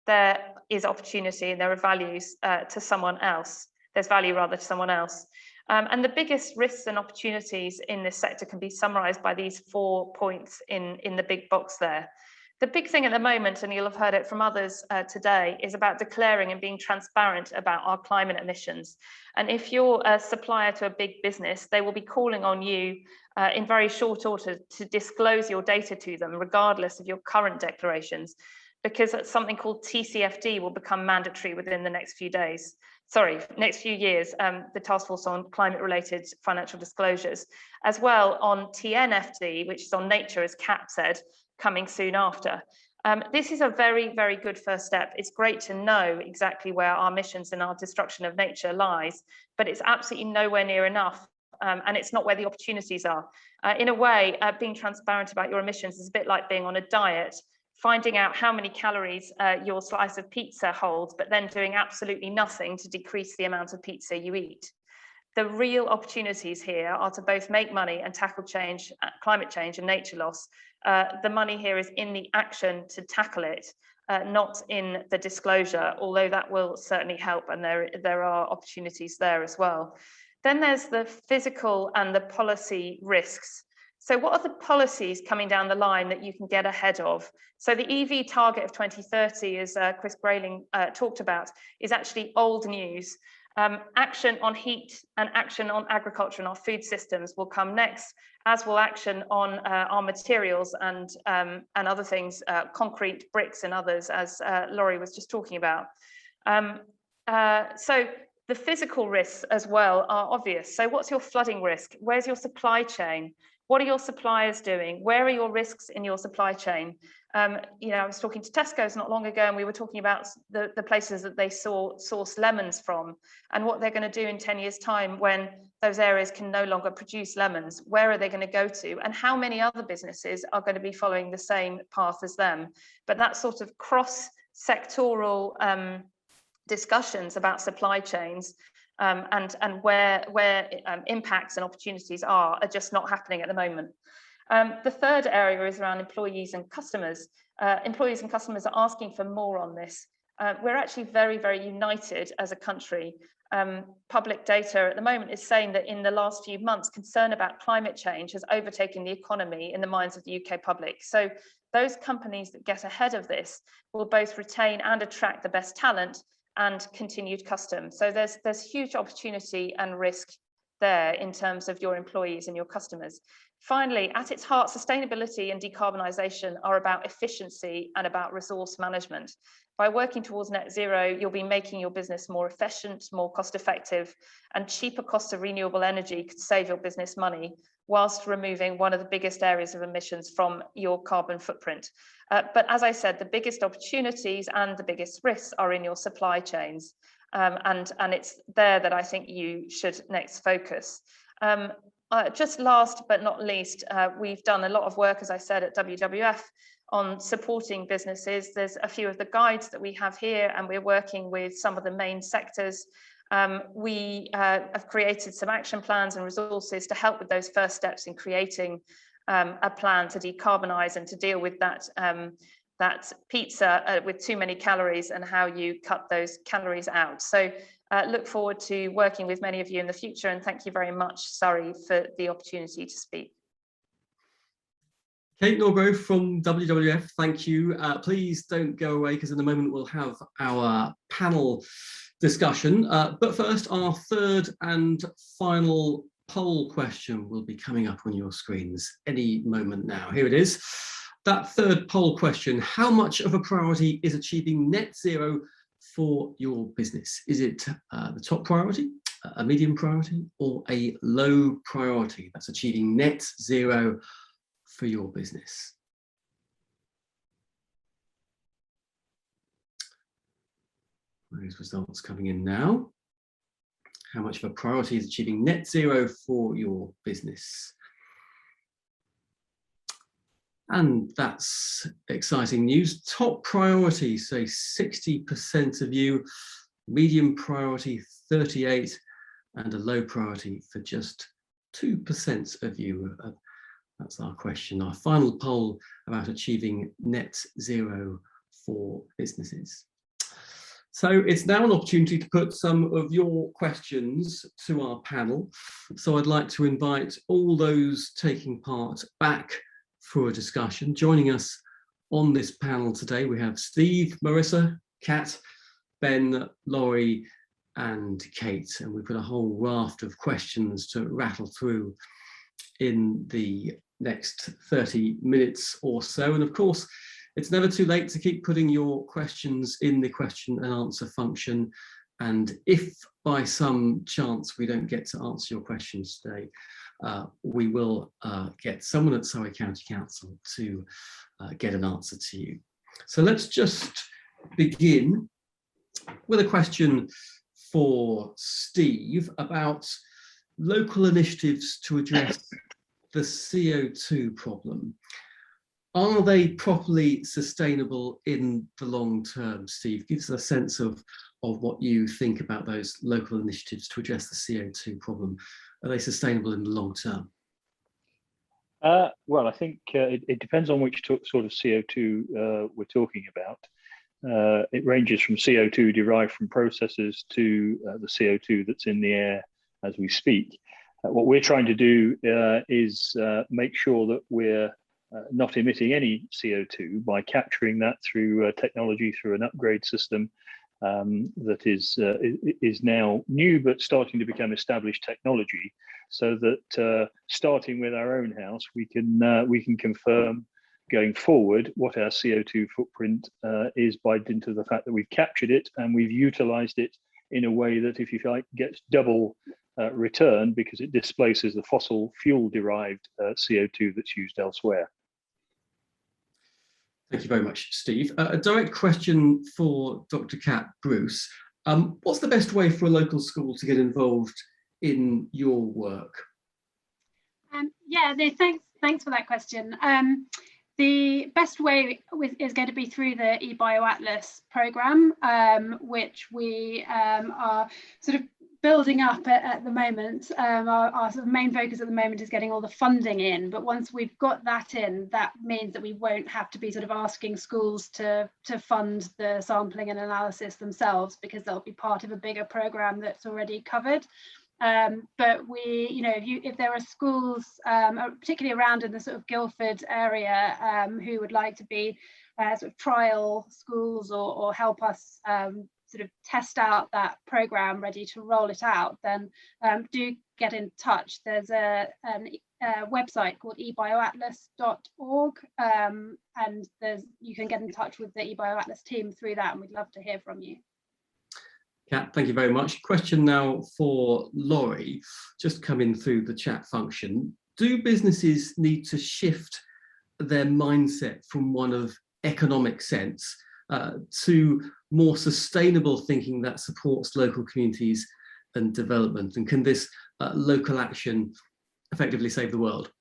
there is opportunity, and there are values to someone else. There's value rather to someone else. And the biggest risks and opportunities in this sector can be summarized by these 4 points in the big box there. The big thing at the moment, and you'll have heard it from others today, is about declaring and being transparent about our climate emissions. And if you're a supplier to a big business, they will be calling on you in very short order to disclose your data to them, regardless of your current declarations, because something called TCFD will become mandatory within the next few days. Sorry, next few years, the Task Force on Climate-Related Financial Disclosures, as well on TNFD, which is on nature, as Kat said, coming soon after. This is a very good first step. It's great to know exactly where our emissions and our destruction of nature lies, but it's absolutely nowhere near enough. And it's not where the opportunities are. In a way, being transparent about your emissions is a bit like being on a diet, finding out how many calories your slice of pizza holds, but then doing absolutely nothing to decrease the amount of pizza you eat. The real opportunities here are to both make money and tackle change, climate change and nature loss. The money here is in the action to tackle it, not in the disclosure, although that will certainly help, and there are opportunities there as well. Then there's the physical and the policy risks. So what are the policies coming down the line that you can get ahead of? So the EV target of 2030, as Chris Grayling talked about, is actually old news. Action on heat and action on agriculture and our food systems will come next, as will action on our materials and other things, concrete, bricks and others, as Laurie was just talking about. So the physical risks as well are obvious. So what's your flooding risk? Where's your supply chain? What are your suppliers doing? Where are your risks in your supply chain? You know, I was talking to Tesco's not long ago, and we were talking about the places that they source lemons from, and what they're going to do in 10 years' time when those areas can no longer produce lemons. Where are they going to go to? And how many other businesses are going to be following the same path as them? But that sort of cross-sectoral discussions about supply chains and where impacts and opportunities are just not happening at the moment. The third area is around employees and customers. Employees and customers are asking for more on this. We're actually very, very united as a country. Public data at the moment is saying that in the last few months, concern about climate change has overtaken the economy in the minds of the UK public. So those companies that get ahead of this will both retain and attract the best talent and continued custom. So there's huge opportunity and risk there in terms of your employees and your customers. Finally, at its heart, sustainability and decarbonisation are about efficiency and about resource management. By working towards net zero, you'll be making your business more efficient, more cost effective, and cheaper cost of renewable energy could save your business money whilst removing one of the biggest areas of emissions from your carbon footprint. But as I said, the biggest opportunities and the biggest risks are in your supply chains. And it's there that I think you should next focus. Just last but not least, we've done a lot of work, as I said, at WWF on supporting businesses. There's a few of the guides that we have here, and we're working with some of the main sectors. We have created some action plans and resources to help with those first steps in creating a plan to decarbonise and to deal with that pizza with too many calories and how you cut those calories out. So look forward to working with many of you in the future, and thank you very much, Surrey, for the opportunity to speak. Kate Norgros from WWF, thank you. Please don't go away, because in a moment we'll have our panel discussion. But first, our third and final poll question will be coming up on your screens any moment now. Here it is. That third poll question: how much of a priority is achieving net zero for your business? Is it the top priority, a medium priority, or a low priority? That's achieving net zero for your business. Those results coming in now. How much of a priority is achieving net zero for your business? And that's exciting news. Top priority, say 60% of you, medium priority 38%, and a low priority for just 2% of you. That's our question, our final poll about achieving net zero for businesses. So it's now an opportunity to put some of your questions to our panel. So I'd like to invite all those taking part back for a discussion. Joining us on this panel today, we have Steve, Marissa, Kat, Ben, Laurie, and Kate. And we've got a whole raft of questions to rattle through in the next 30 minutes or so. And of course, it's never too late to keep putting your questions in the question and answer function. And if by some chance we don't get to answer your questions today, we will get someone at Surrey County Council to get an answer to you. So let's just begin with a question for Steve about local initiatives to address the CO2 problem. Are they properly sustainable in the long term, Steve? Give us a sense of what you think about those local initiatives to address the CO2 problem. Are they sustainable in the long term? Well, I think it depends on which sort of CO2 we're talking about. It ranges from CO2 derived from processes to the CO2 that's in the air as we speak. What we're trying to do is make sure that we're not emitting any CO2 by capturing that through technology, through an upgrade system that is now new but starting to become established technology, so that starting with our own house, we can confirm going forward what our CO2 footprint is by dint of the fact that we've captured it and we've utilised it in a way that, if you like, gets double return because it displaces the fossil fuel derived CO2 that's used elsewhere. Thank you very much, Steve. A direct question for Dr. Kat Bruce. What's the best way for a local school to get involved in your work? Yeah, thanks for that question. The best way is going to be through the eBioAtlas programme, which we are sort of building up at the moment. Our sort of main focus at the moment is getting all the funding in, but once we've got that in, that means that we won't have to be sort of asking schools to fund the sampling and analysis themselves, because they'll be part of a bigger programme that's already covered. But we, if there are schools, particularly around in the sort of Guildford area, who would like to be sort of trial schools or help us sort of test out that programme ready to roll it out, then do get in touch. There's a website called ebioatlas.org, and you can get in touch with the eBioAtlas team through that, and we'd love to hear from you. Kat, thank you very much. Question now for Laurie, just coming through the chat function. Do businesses need to shift their mindset from one of economic sense to more sustainable thinking that supports local communities and development? And can this local action effectively save the world?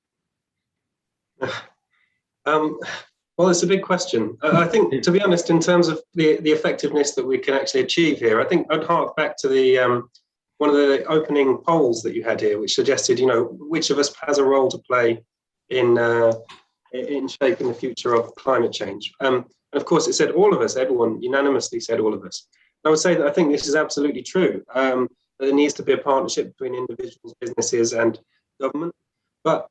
Well, it's a big question. I think, to be honest, in terms of the effectiveness that we can actually achieve here, I think I'd hark back to the one of the opening polls that you had here, which suggested, which of us has a role to play in shaping the future of climate change. And of course, it said all of us. Everyone unanimously said all of us. I would say that I think this is absolutely true. There needs to be a partnership between individuals, businesses, and government. But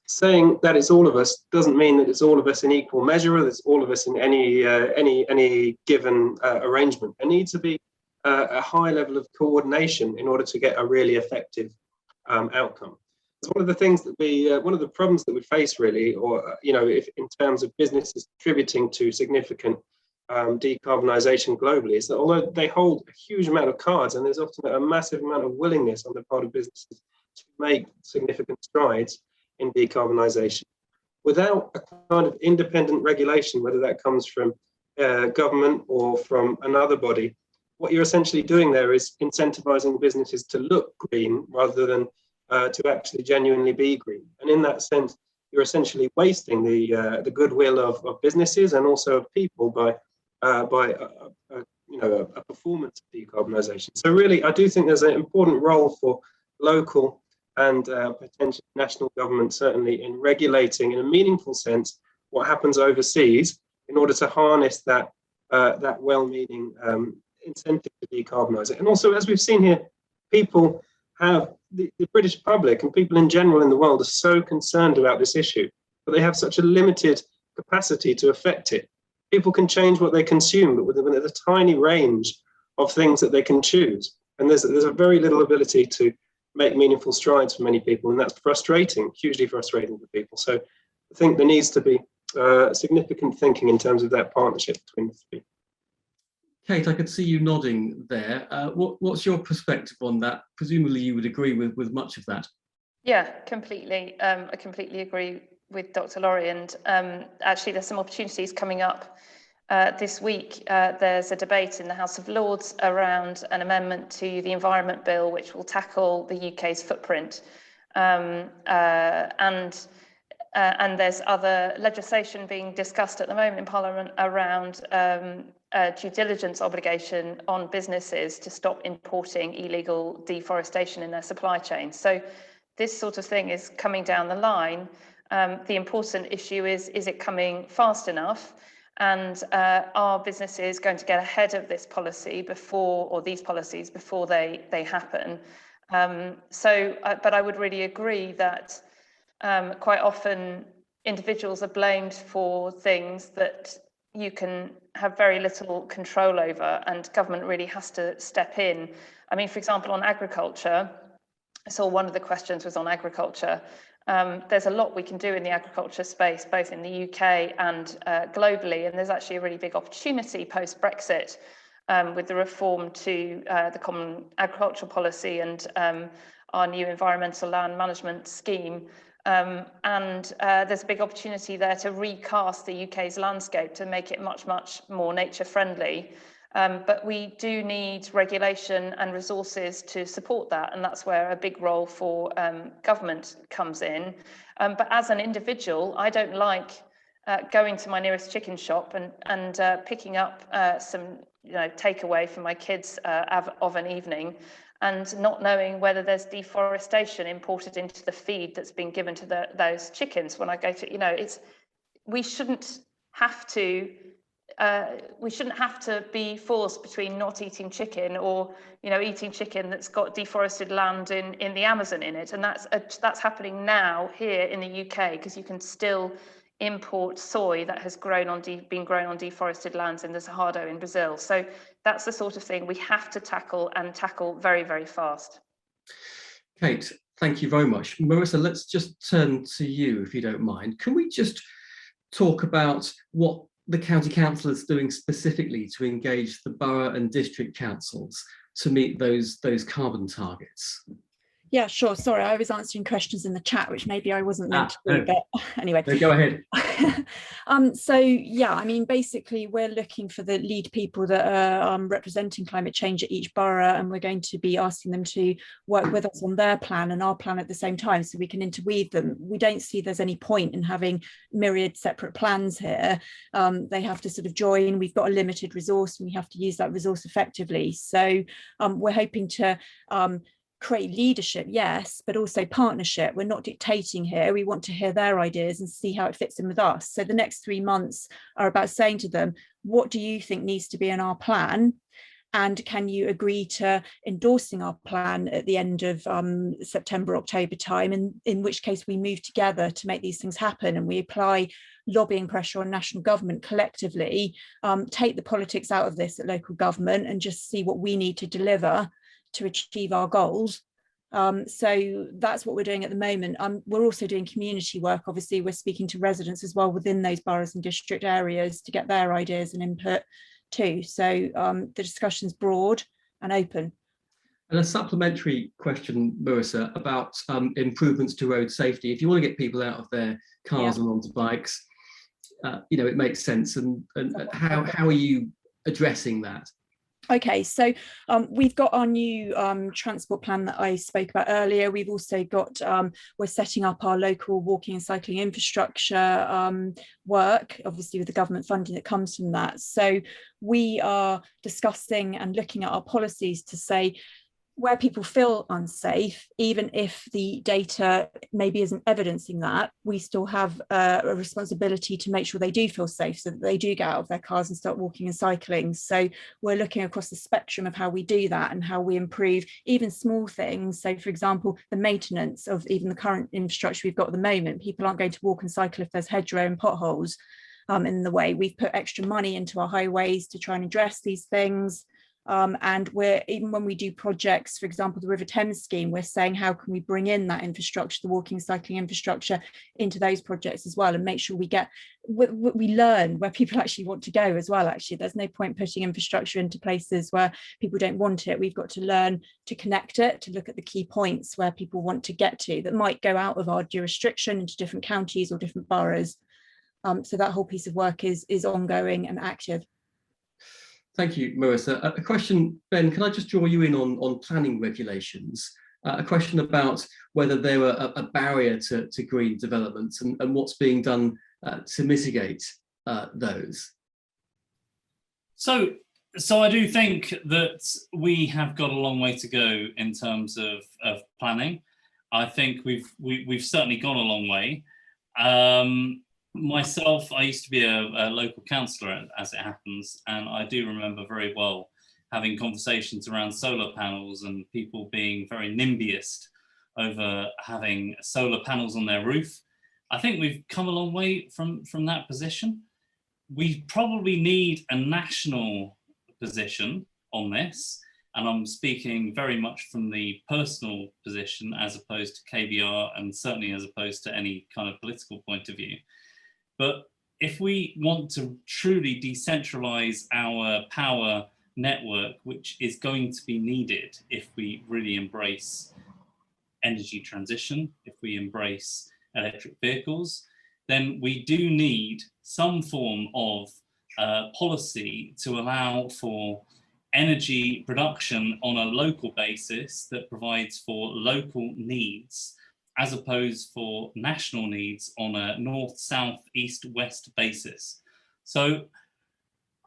saying that it's all of us doesn't mean that it's all of us in equal measure, or it's all of us in any given arrangement. There needs to be a high level of coordination in order to get a really effective outcome. It's one of the things that one of the problems that we face really, or if in terms of businesses contributing to significant decarbonisation globally, is that although they hold a huge amount of cards, and there's often a massive amount of willingness on the part of businesses to make significant strides in decarbonisation, without a kind of independent regulation, whether that comes from government or from another body, what you're essentially doing there is incentivising businesses to look green rather than to actually genuinely be green. And in that sense, you're essentially wasting the goodwill of businesses and also of people by a performance of decarbonisation. So really, I do think there's an important role for local and potentially national government, certainly, in regulating in a meaningful sense what happens overseas in order to harness that well-meaning incentive to decarbonise it. And also, as we've seen here, people have the British public and people in general in the world are so concerned about this issue, but they have such a limited capacity to affect it. People can change what they consume, but with a tiny range of things that they can choose. And there's a very little ability to make meaningful strides for many people, and that's frustrating, hugely frustrating for people. So I think there needs to be significant thinking in terms of that partnership between the three. Kate, I could see you nodding there. What's your perspective on that? Presumably you would agree with much of that. Yeah, completely. I completely agree with Dr. Laurie, and actually there's some opportunities coming up. This week, there's a debate in the House of Lords around an amendment to the Environment Bill, which will tackle the UK's footprint. And there's other legislation being discussed at the moment in Parliament around due diligence obligation on businesses to stop importing illegal deforestation in their supply chain. So this sort of thing is coming down the line. The important issue is it coming fast enough? And are businesses going to get ahead of this policy before, or these policies before they happen? But I would really agree that quite often individuals are blamed for things that you can have very little control over, and government really has to step in. I mean, for example, on agriculture, I saw one of the questions was on agriculture. There's a lot we can do in the agriculture space, both in the UK and globally, and there's actually a really big opportunity post-Brexit with the reform to the Common Agricultural Policy and our new environmental land management scheme. There's a big opportunity there to recast the UK's landscape to make it much, much more nature friendly. But we do need regulation and resources to support that, and that's where a big role for government comes in. But as an individual, I don't like going to my nearest chicken shop and picking up some takeaway for my kids of an evening, and not knowing whether there's deforestation imported into the feed that's been given to those chickens. When I go to, we shouldn't have to be forced between not eating chicken or eating chicken that's got deforested land in the Amazon in it, and that's happening now here in the UK, because you can still import soy that has been grown on deforested lands in the Cerrado in Brazil. So that's the sort of thing we have to tackle very, very fast. Kate, thank you very much. Marissa, let's just turn to you, if you don't mind. Can we just talk about what the County Council is doing specifically to engage the borough and district councils to meet those carbon targets? Yeah, sure. Sorry, I was answering questions in the chat, which maybe I wasn't meant to do, but anyway. No, go ahead. So yeah, I mean, basically we're looking for the lead people that are representing climate change at each borough, and we're going to be asking them to work with us on their plan and our plan at the same time, so we can interweave them. We don't see there's any point in having myriad separate plans here. They have to sort of join. We've got a limited resource and we have to use that resource effectively. So we're hoping to create leadership, yes, but also partnership. We're not dictating here. We want to hear their ideas and see how it fits in with us. So the next 3 months are about saying to them, what do you think needs to be in our plan? And can you agree to endorsing our plan at the end of September, October time, and in which case we move together to make these things happen, and we apply lobbying pressure on national government collectively, take the politics out of this at local government and just see what we need to deliver to achieve our goals. So that's what we're doing at the moment. We're also doing community work. Obviously, we're speaking to residents as well within those boroughs and district areas to get their ideas and input too. So the discussion's broad and open. And a supplementary question, Marissa, about improvements to road safety. If you want to get people out of their cars and onto bikes, it makes sense. And how are you addressing that? Okay, so we've got our new transport plan that I spoke about earlier. We've also got, we're setting up our local walking and cycling infrastructure work, obviously with the government funding that comes from that. So we are discussing and looking at our policies to say, where people feel unsafe, even if the data maybe isn't evidencing that, we still have a responsibility to make sure they do feel safe, so that they do get out of their cars and start walking and cycling. So we're looking across the spectrum of how we do that and how we improve even small things. So for example, the maintenance of even the current infrastructure we've got at the moment, people aren't going to walk and cycle if there's hedgerow and potholes in the way. We've put extra money into our highways to try and address these things. And we're, even when we do projects, for example, the River Thames scheme, we're saying how can we bring in that infrastructure, the walking cycling infrastructure, into those projects as well, and make sure we learn where people actually want to go as well. Actually, there's no point putting infrastructure into places where people don't want it. We've got to learn to connect it, to look at the key points where people want to get to that might go out of our jurisdiction into different counties or different boroughs. So that whole piece of work is ongoing and active. Thank you, Marissa. A question, Ben, can I just draw you in on planning regulations? A question about whether they were a barrier to green developments and what's being done to mitigate those. So I do think that we have got a long way to go in terms of planning. I think we've certainly gone a long way. Myself, I used to be a local councillor, as it happens, and I do remember very well having conversations around solar panels and people being very NIMBYist over having solar panels on their roof. I think we've come a long way from that position. We probably need a national position on this, and I'm speaking very much from the personal position as opposed to KBR, and certainly as opposed to any kind of political point of view. But if we want to truly decentralize our power network, which is going to be needed if we really embrace energy transition, if we embrace electric vehicles, then we do need some form of policy to allow for energy production on a local basis that provides for local needs, as opposed for national needs on a north, south, east, west basis. So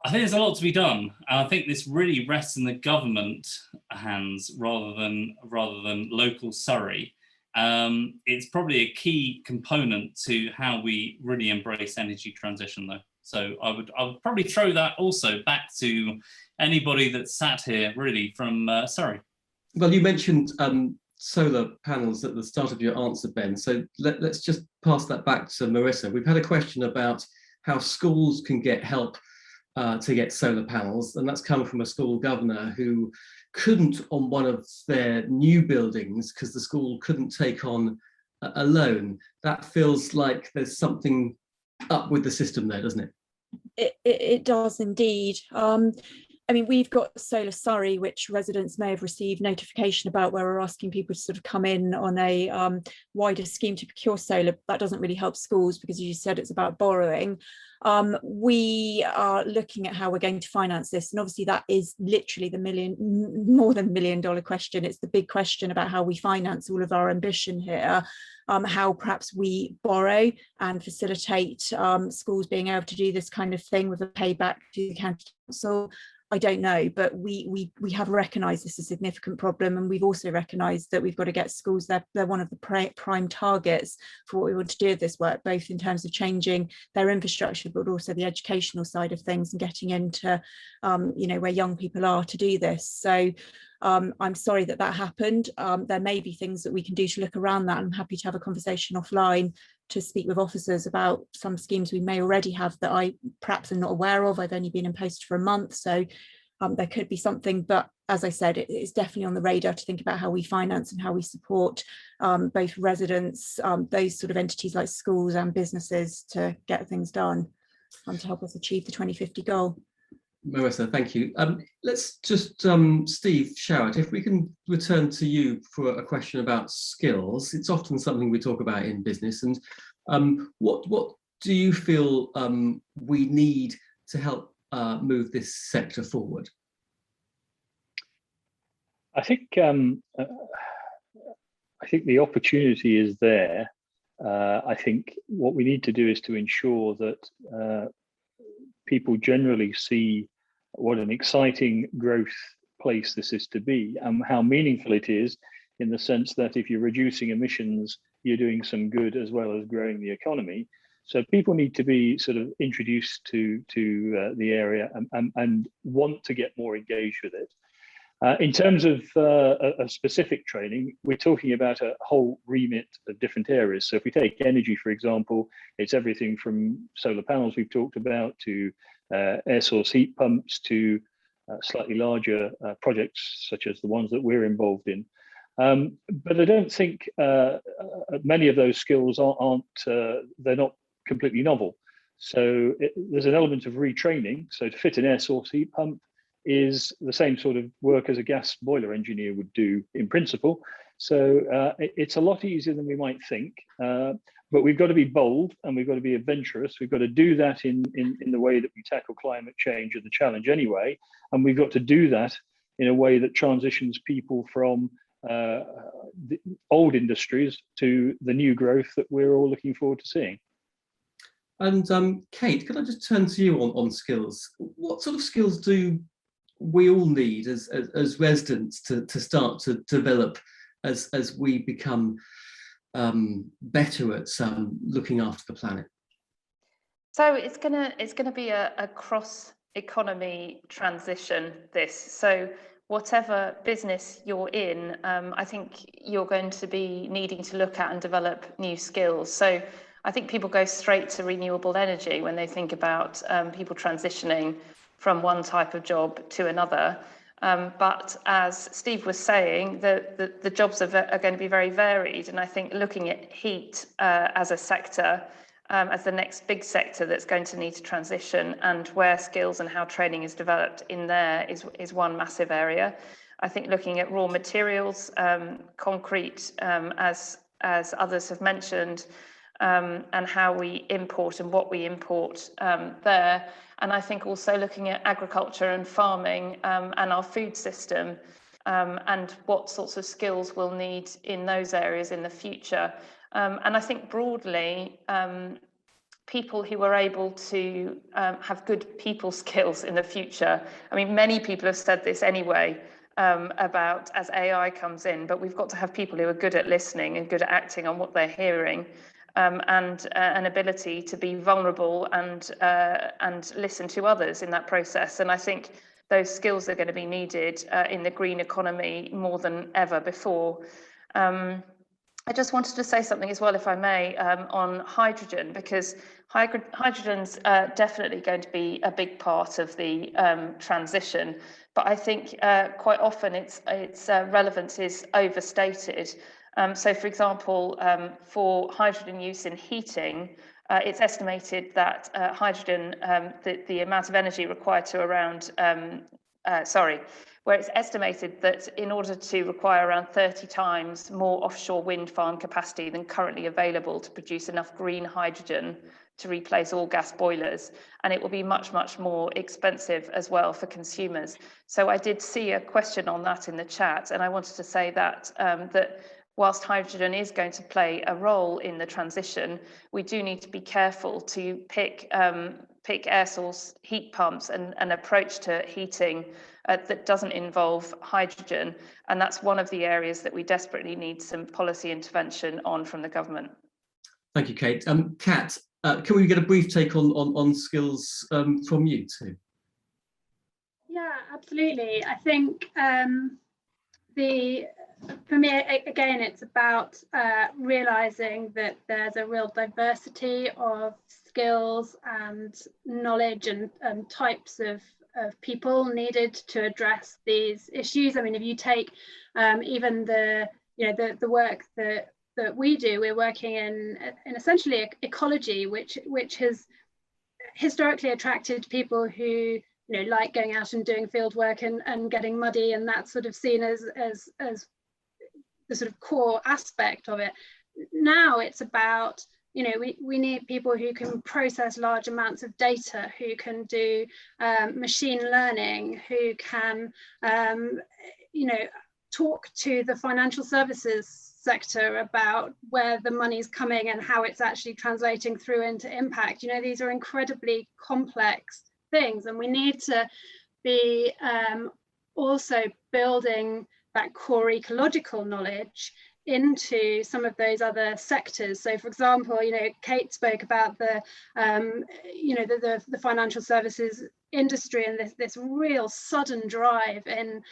I think there's a lot to be done, and I think this really rests in the government hands rather than local Surrey. It's probably a key component to how we really embrace energy transition, though. So I would probably throw that also back to anybody that's sat here really from Surrey. Well, you mentioned solar panels at the start of your answer, Ben. So let's just pass that back to Marissa. We've had a question about how schools can get help to get solar panels, and that's come from a school governor who couldn't on one of their new buildings because the school couldn't take on a loan. That feels like there's something up with the system there, doesn't it? It does indeed. I mean, we've got Solar Surrey, which residents may have received notification about, where we're asking people to sort of come in on a wider scheme to procure solar. That doesn't really help schools because, as you said, it's about borrowing. We are looking at how we're going to finance this, and obviously that is literally the more than $1 million question. It's the big question about how we finance all of our ambition here, how perhaps we borrow and facilitate schools being able to do this kind of thing with a payback to the county council. I don't know, but we have recognised this is a significant problem, and we've also recognised that we've got to get schools, they're one of the prime targets for what we want to do with this work, both in terms of changing their infrastructure, but also the educational side of things and getting into, where young people are to do this. So I'm sorry that happened. There may be things that we can do to look around that. I'm happy to have a conversation offline to speak with officers about some schemes we may already have that I perhaps am not aware of. I've only been in post for a month, so there could be something, but as I said, it's definitely on the radar to think about how we finance and how we support both residents, those sort of entities like schools and businesses to get things done and to help us achieve the 2050 goal. Marissa, thank you. Let's just, Steve Showett, if we can return to you for a question about skills. It's often something we talk about in business, and what do you feel we need to help move this sector forward? I think the opportunity is there. I think what we need to do is to ensure that people generally see what an exciting growth place this is to be, and how meaningful it is, in the sense that if you're reducing emissions, you're doing some good as well as growing the economy. So people need to be sort of introduced to the area and want to get more engaged with it. In terms of a specific training, we're talking about a whole remit of different areas. So if we take energy, for example, it's everything from solar panels we've talked about to air source heat pumps to slightly larger projects such as the ones that we're involved in. But I don't think many of those skills they're not completely novel. So there's an element of retraining. So to fit an air source heat pump is the same sort of work as a gas boiler engineer would do in principle. So it's a lot easier than we might think, but we've got to be bold and we've got to be adventurous. We've got to do that in the way that we tackle climate change and the challenge anyway. And we've got to do that in a way that transitions people from the old industries to the new growth that we're all looking forward to seeing. And Kate, can I just turn to you on skills? What sort of skills do we all need as residents to start to develop as we become better at looking after the planet? So it's gonna be a cross economy transition this. So whatever business you're in, I think you're going to be needing to look at and develop new skills. So I think people go straight to renewable energy when they think about people transitioning from one type of job to another. But as Steve was saying, the jobs are going to be very varied. And I think looking at heat as a sector, as the next big sector that's going to need to transition, and where skills and how training is developed in there is one massive area. I think looking at raw materials, concrete, as others have mentioned, and how we import and what we import there. And I think also looking at agriculture and farming and our food system, and what sorts of skills we'll need in those areas in the future. And I think broadly, people who are able to have good people skills in the future. I mean, many people have said this anyway about as AI comes in, but we've got to have people who are good at listening and good at acting on what they're hearing, and an ability to be vulnerable and listen to others in that process. And I think those skills are going to be needed in the green economy more than ever before. I just wanted to say something as well, if I may, on hydrogen, because hydrogen's definitely going to be a big part of the transition. But I think quite often its relevance is overstated. So, for example, for hydrogen use in heating, it's estimated that hydrogen, the amount of energy required to around, where it's estimated that in order to require around 30 times more offshore wind farm capacity than currently available to produce enough green hydrogen to replace all gas boilers, and it will be much, much more expensive as well for consumers. So I did see a question on that in the chat, and I wanted to say that that whilst hydrogen is going to play a role in the transition, we do need to be careful to pick air source heat pumps and an approach to heating that doesn't involve hydrogen. And that's one of the areas that we desperately need some policy intervention on from the government. Thank you, Kate. Kat, can we get a brief take on skills from you too? Yeah, absolutely. I think for me, again, it's about realizing that there's a real diversity of skills and knowledge and types of people needed to address these issues. I mean, if you take even the work that we do, we're working in essentially ecology, which has historically attracted people who like going out and doing field work and getting muddy, and that's sort of seen as the sort of core aspect of it. Now it's about, we need people who can process large amounts of data, who can do machine learning, who can, talk to the financial services sector about where the money's coming and how it's actually translating through into impact. These are incredibly complex things, and we need to be also building that core ecological knowledge into some of those other sectors. So, for example, Kate spoke about the financial services industry and this real sudden drive in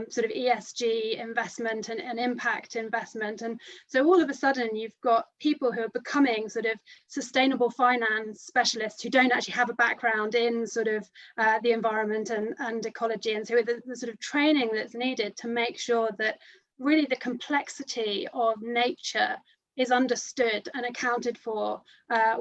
sort of ESG investment and impact investment. And so all of a sudden you've got people who are becoming sort of sustainable finance specialists who don't actually have a background in sort of the environment and ecology. And so the sort of training that's needed to make sure that really the complexity of nature is understood and accounted for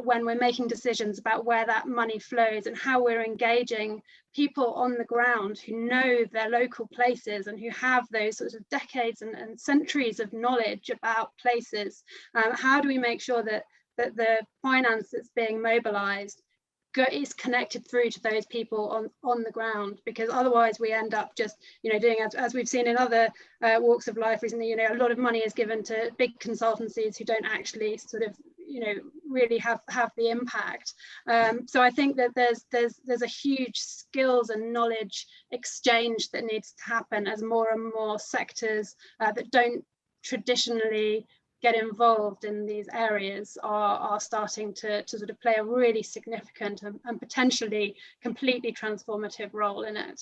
when we're making decisions about where that money flows and how we're engaging people on the ground who know their local places and who have those sorts of decades and centuries of knowledge about places. How do we make sure that the finance that's being mobilized is connected through to those people on the ground? Because otherwise we end up just doing as we've seen in other walks of life recently, a lot of money is given to big consultancies who don't actually sort of really have the impact. So I think that there's a huge skills and knowledge exchange that needs to happen as more and more sectors that don't traditionally get involved in these areas are starting to sort of play a really significant and potentially completely transformative role in it.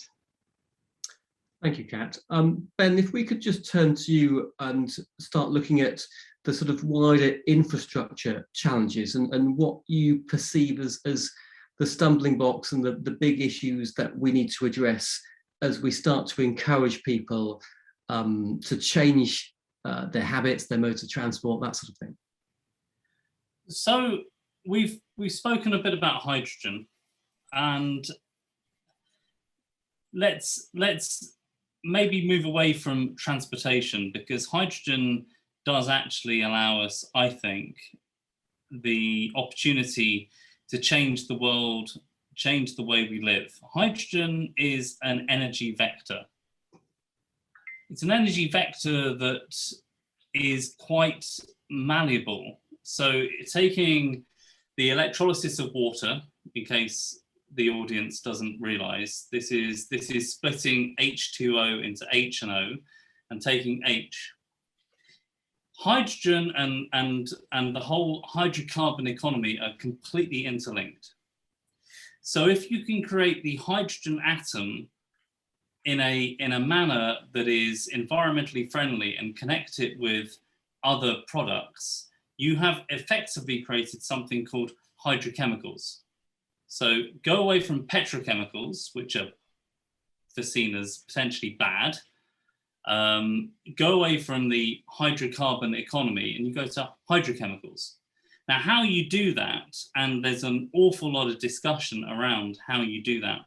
Thank you, Kat. Ben, if we could just turn to you and start looking at the sort of wider infrastructure challenges and what you perceive as the stumbling blocks and the big issues that we need to address as we start to encourage people to change their habits, their modes of transport, that sort of thing. So we've spoken a bit about hydrogen, and let's maybe move away from transportation, because hydrogen does actually allow us, I think, the opportunity to change the world, change the way we live. Hydrogen is an energy vector. It's an energy vector that is quite malleable. So taking the electrolysis of water, in case the audience doesn't realize, this is splitting H2O into H and O and taking H. Hydrogen and the whole hydrocarbon economy are completely interlinked. So if you can create the hydrogen atom in a manner that is environmentally friendly and connect it with other products, you have effectively created something called hydrochemicals. So go away from petrochemicals, which are seen as potentially bad. Go away from the hydrocarbon economy and you go to hydrochemicals. Now, how you do that, and there's an awful lot of discussion around how you do that,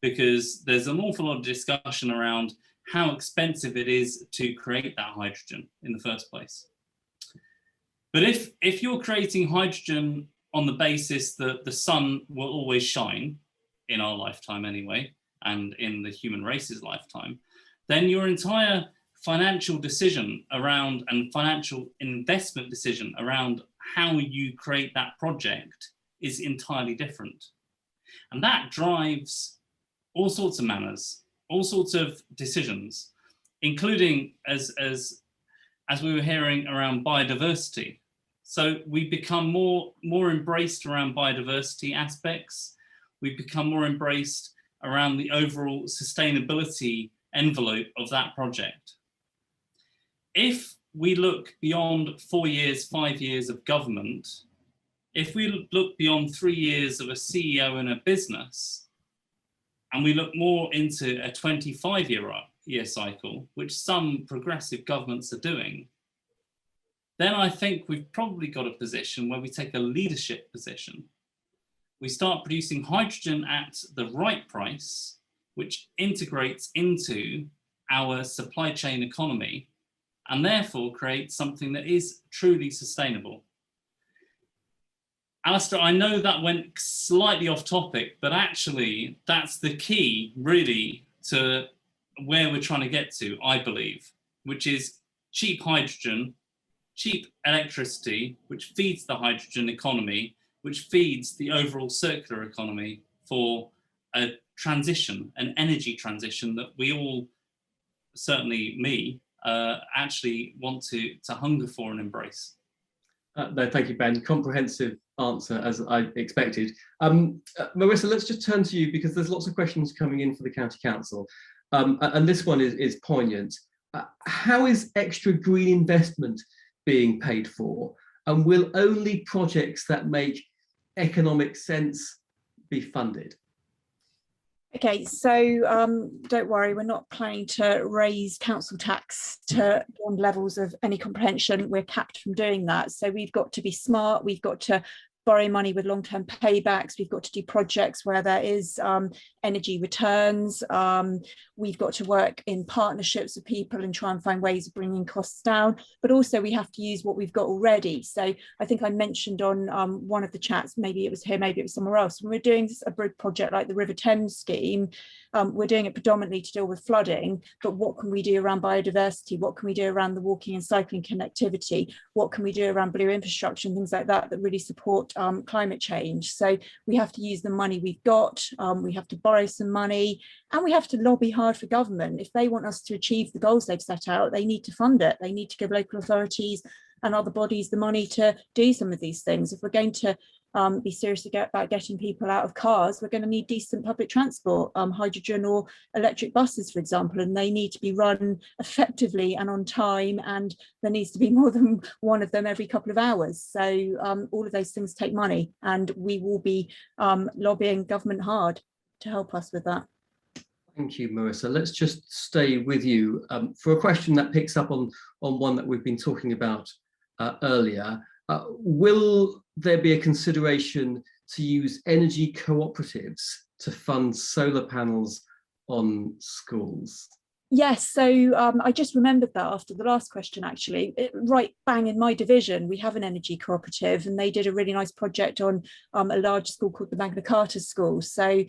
because there's an awful lot of discussion around how expensive it is to create that hydrogen in the first place. But if you're creating hydrogen on the basis that the sun will always shine, in our lifetime anyway, and in the human race's lifetime, then your entire financial decision around and financial investment decision around how you create that project is entirely different. And that drives all sorts of manners, all sorts of decisions, including as we were hearing around biodiversity. So we become more embraced around biodiversity aspects. We become more embraced around the overall sustainability envelope of that project. If we look beyond 4 years, 5 years of government, if we look beyond 3 years of a CEO in a business, and we look more into a 25-year cycle, which some progressive governments are doing, then I think we've probably got a position where we take a leadership position. We start producing hydrogen at the right price, which integrates into our supply chain economy, and therefore creates something that is truly sustainable. Alistair, I know that went slightly off topic, but actually that's the key really to where we're trying to get to, I believe, which is cheap hydrogen, cheap electricity, which feeds the hydrogen economy, which feeds the overall circular economy for a transition, an energy transition that we all, certainly me, actually want to hunger for and embrace. No, thank you, Ben. Comprehensive answer, as I expected. Marissa, let's just turn to you, because there's lots of questions coming in for the County Council. And this one is poignant. How is extra green investment being paid for? And will only projects that make economic sense be funded? Okay, so don't worry, we're not planning to raise council tax to beyond levels of any comprehension. We're capped from doing that. So we've got to be smart, we've got to borrow money with long-term paybacks, we've got to do projects where there is energy returns, we've got to work in partnerships with people and try and find ways of bringing costs down, but also we have to use what we've got already. So I think I mentioned on one of the chats, maybe it was here, maybe it was somewhere else, when we're doing a big project like the River Thames scheme, we're doing it predominantly to deal with flooding, but what can we do around biodiversity? What can we do around the walking and cycling connectivity? What can we do around blue infrastructure and things like that that really support climate change? So we have to use the money we've got, we have to borrow some money, and we have to lobby hard for government. If they want us to achieve the goals they've set out, they need to fund it. They need to give local authorities and other bodies the money to do some of these things. If we're going to be serious about getting people out of cars, we're going to need decent public transport, hydrogen or electric buses, for example, and they need to be run effectively and on time, and there needs to be more than one of them every couple of hours. So all of those things take money, and we will be lobbying government hard to help us with that. Thank you, Marissa. Let's just stay with you for a question that picks up on one that we've been talking about earlier. Will there be a consideration to use energy cooperatives to fund solar panels on schools? Yes, so I just remembered that after the last question, actually. Right bang in my division, we have an energy cooperative, and they did a really nice project on a large school called the Magna Carta School. So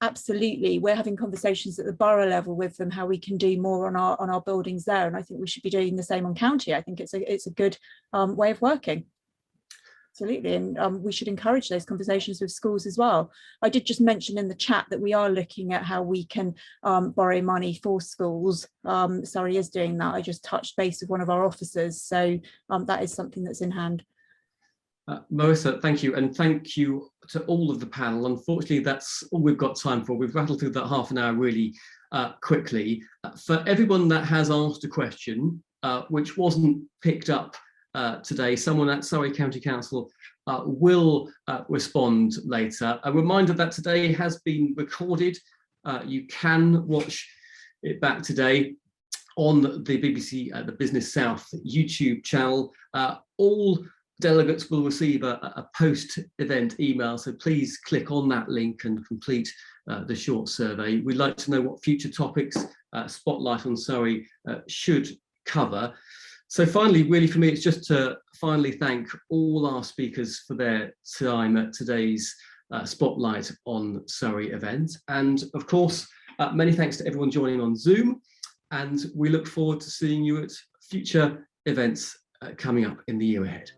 absolutely, we're having conversations at the borough level with them, how we can do more on our buildings there. And I think we should be doing the same on county. I think it's a good way of working. Absolutely, and we should encourage those conversations with schools as well. I did just mention in the chat that we are looking at how we can borrow money for schools. Surrey is doing that. I just touched base with one of our officers, so that is something that's in hand. Marissa, thank you, and thank you to all of the panel. Unfortunately, that's all we've got time for. We've rattled through that half an hour really quickly. For everyone that has asked a question which wasn't picked up today, someone at Surrey County Council will respond later. A reminder that today has been recorded. You can watch it back today on the BBC the Business South YouTube channel. All delegates will receive a post-event email, so please click on that link and complete the short survey. We'd like to know what future topics Spotlight on Surrey should cover. So finally, really for me, it's just to finally thank all our speakers for their time at today's Spotlight on Surrey event. And of course, many thanks to everyone joining on Zoom. And we look forward to seeing you at future events coming up in the year ahead.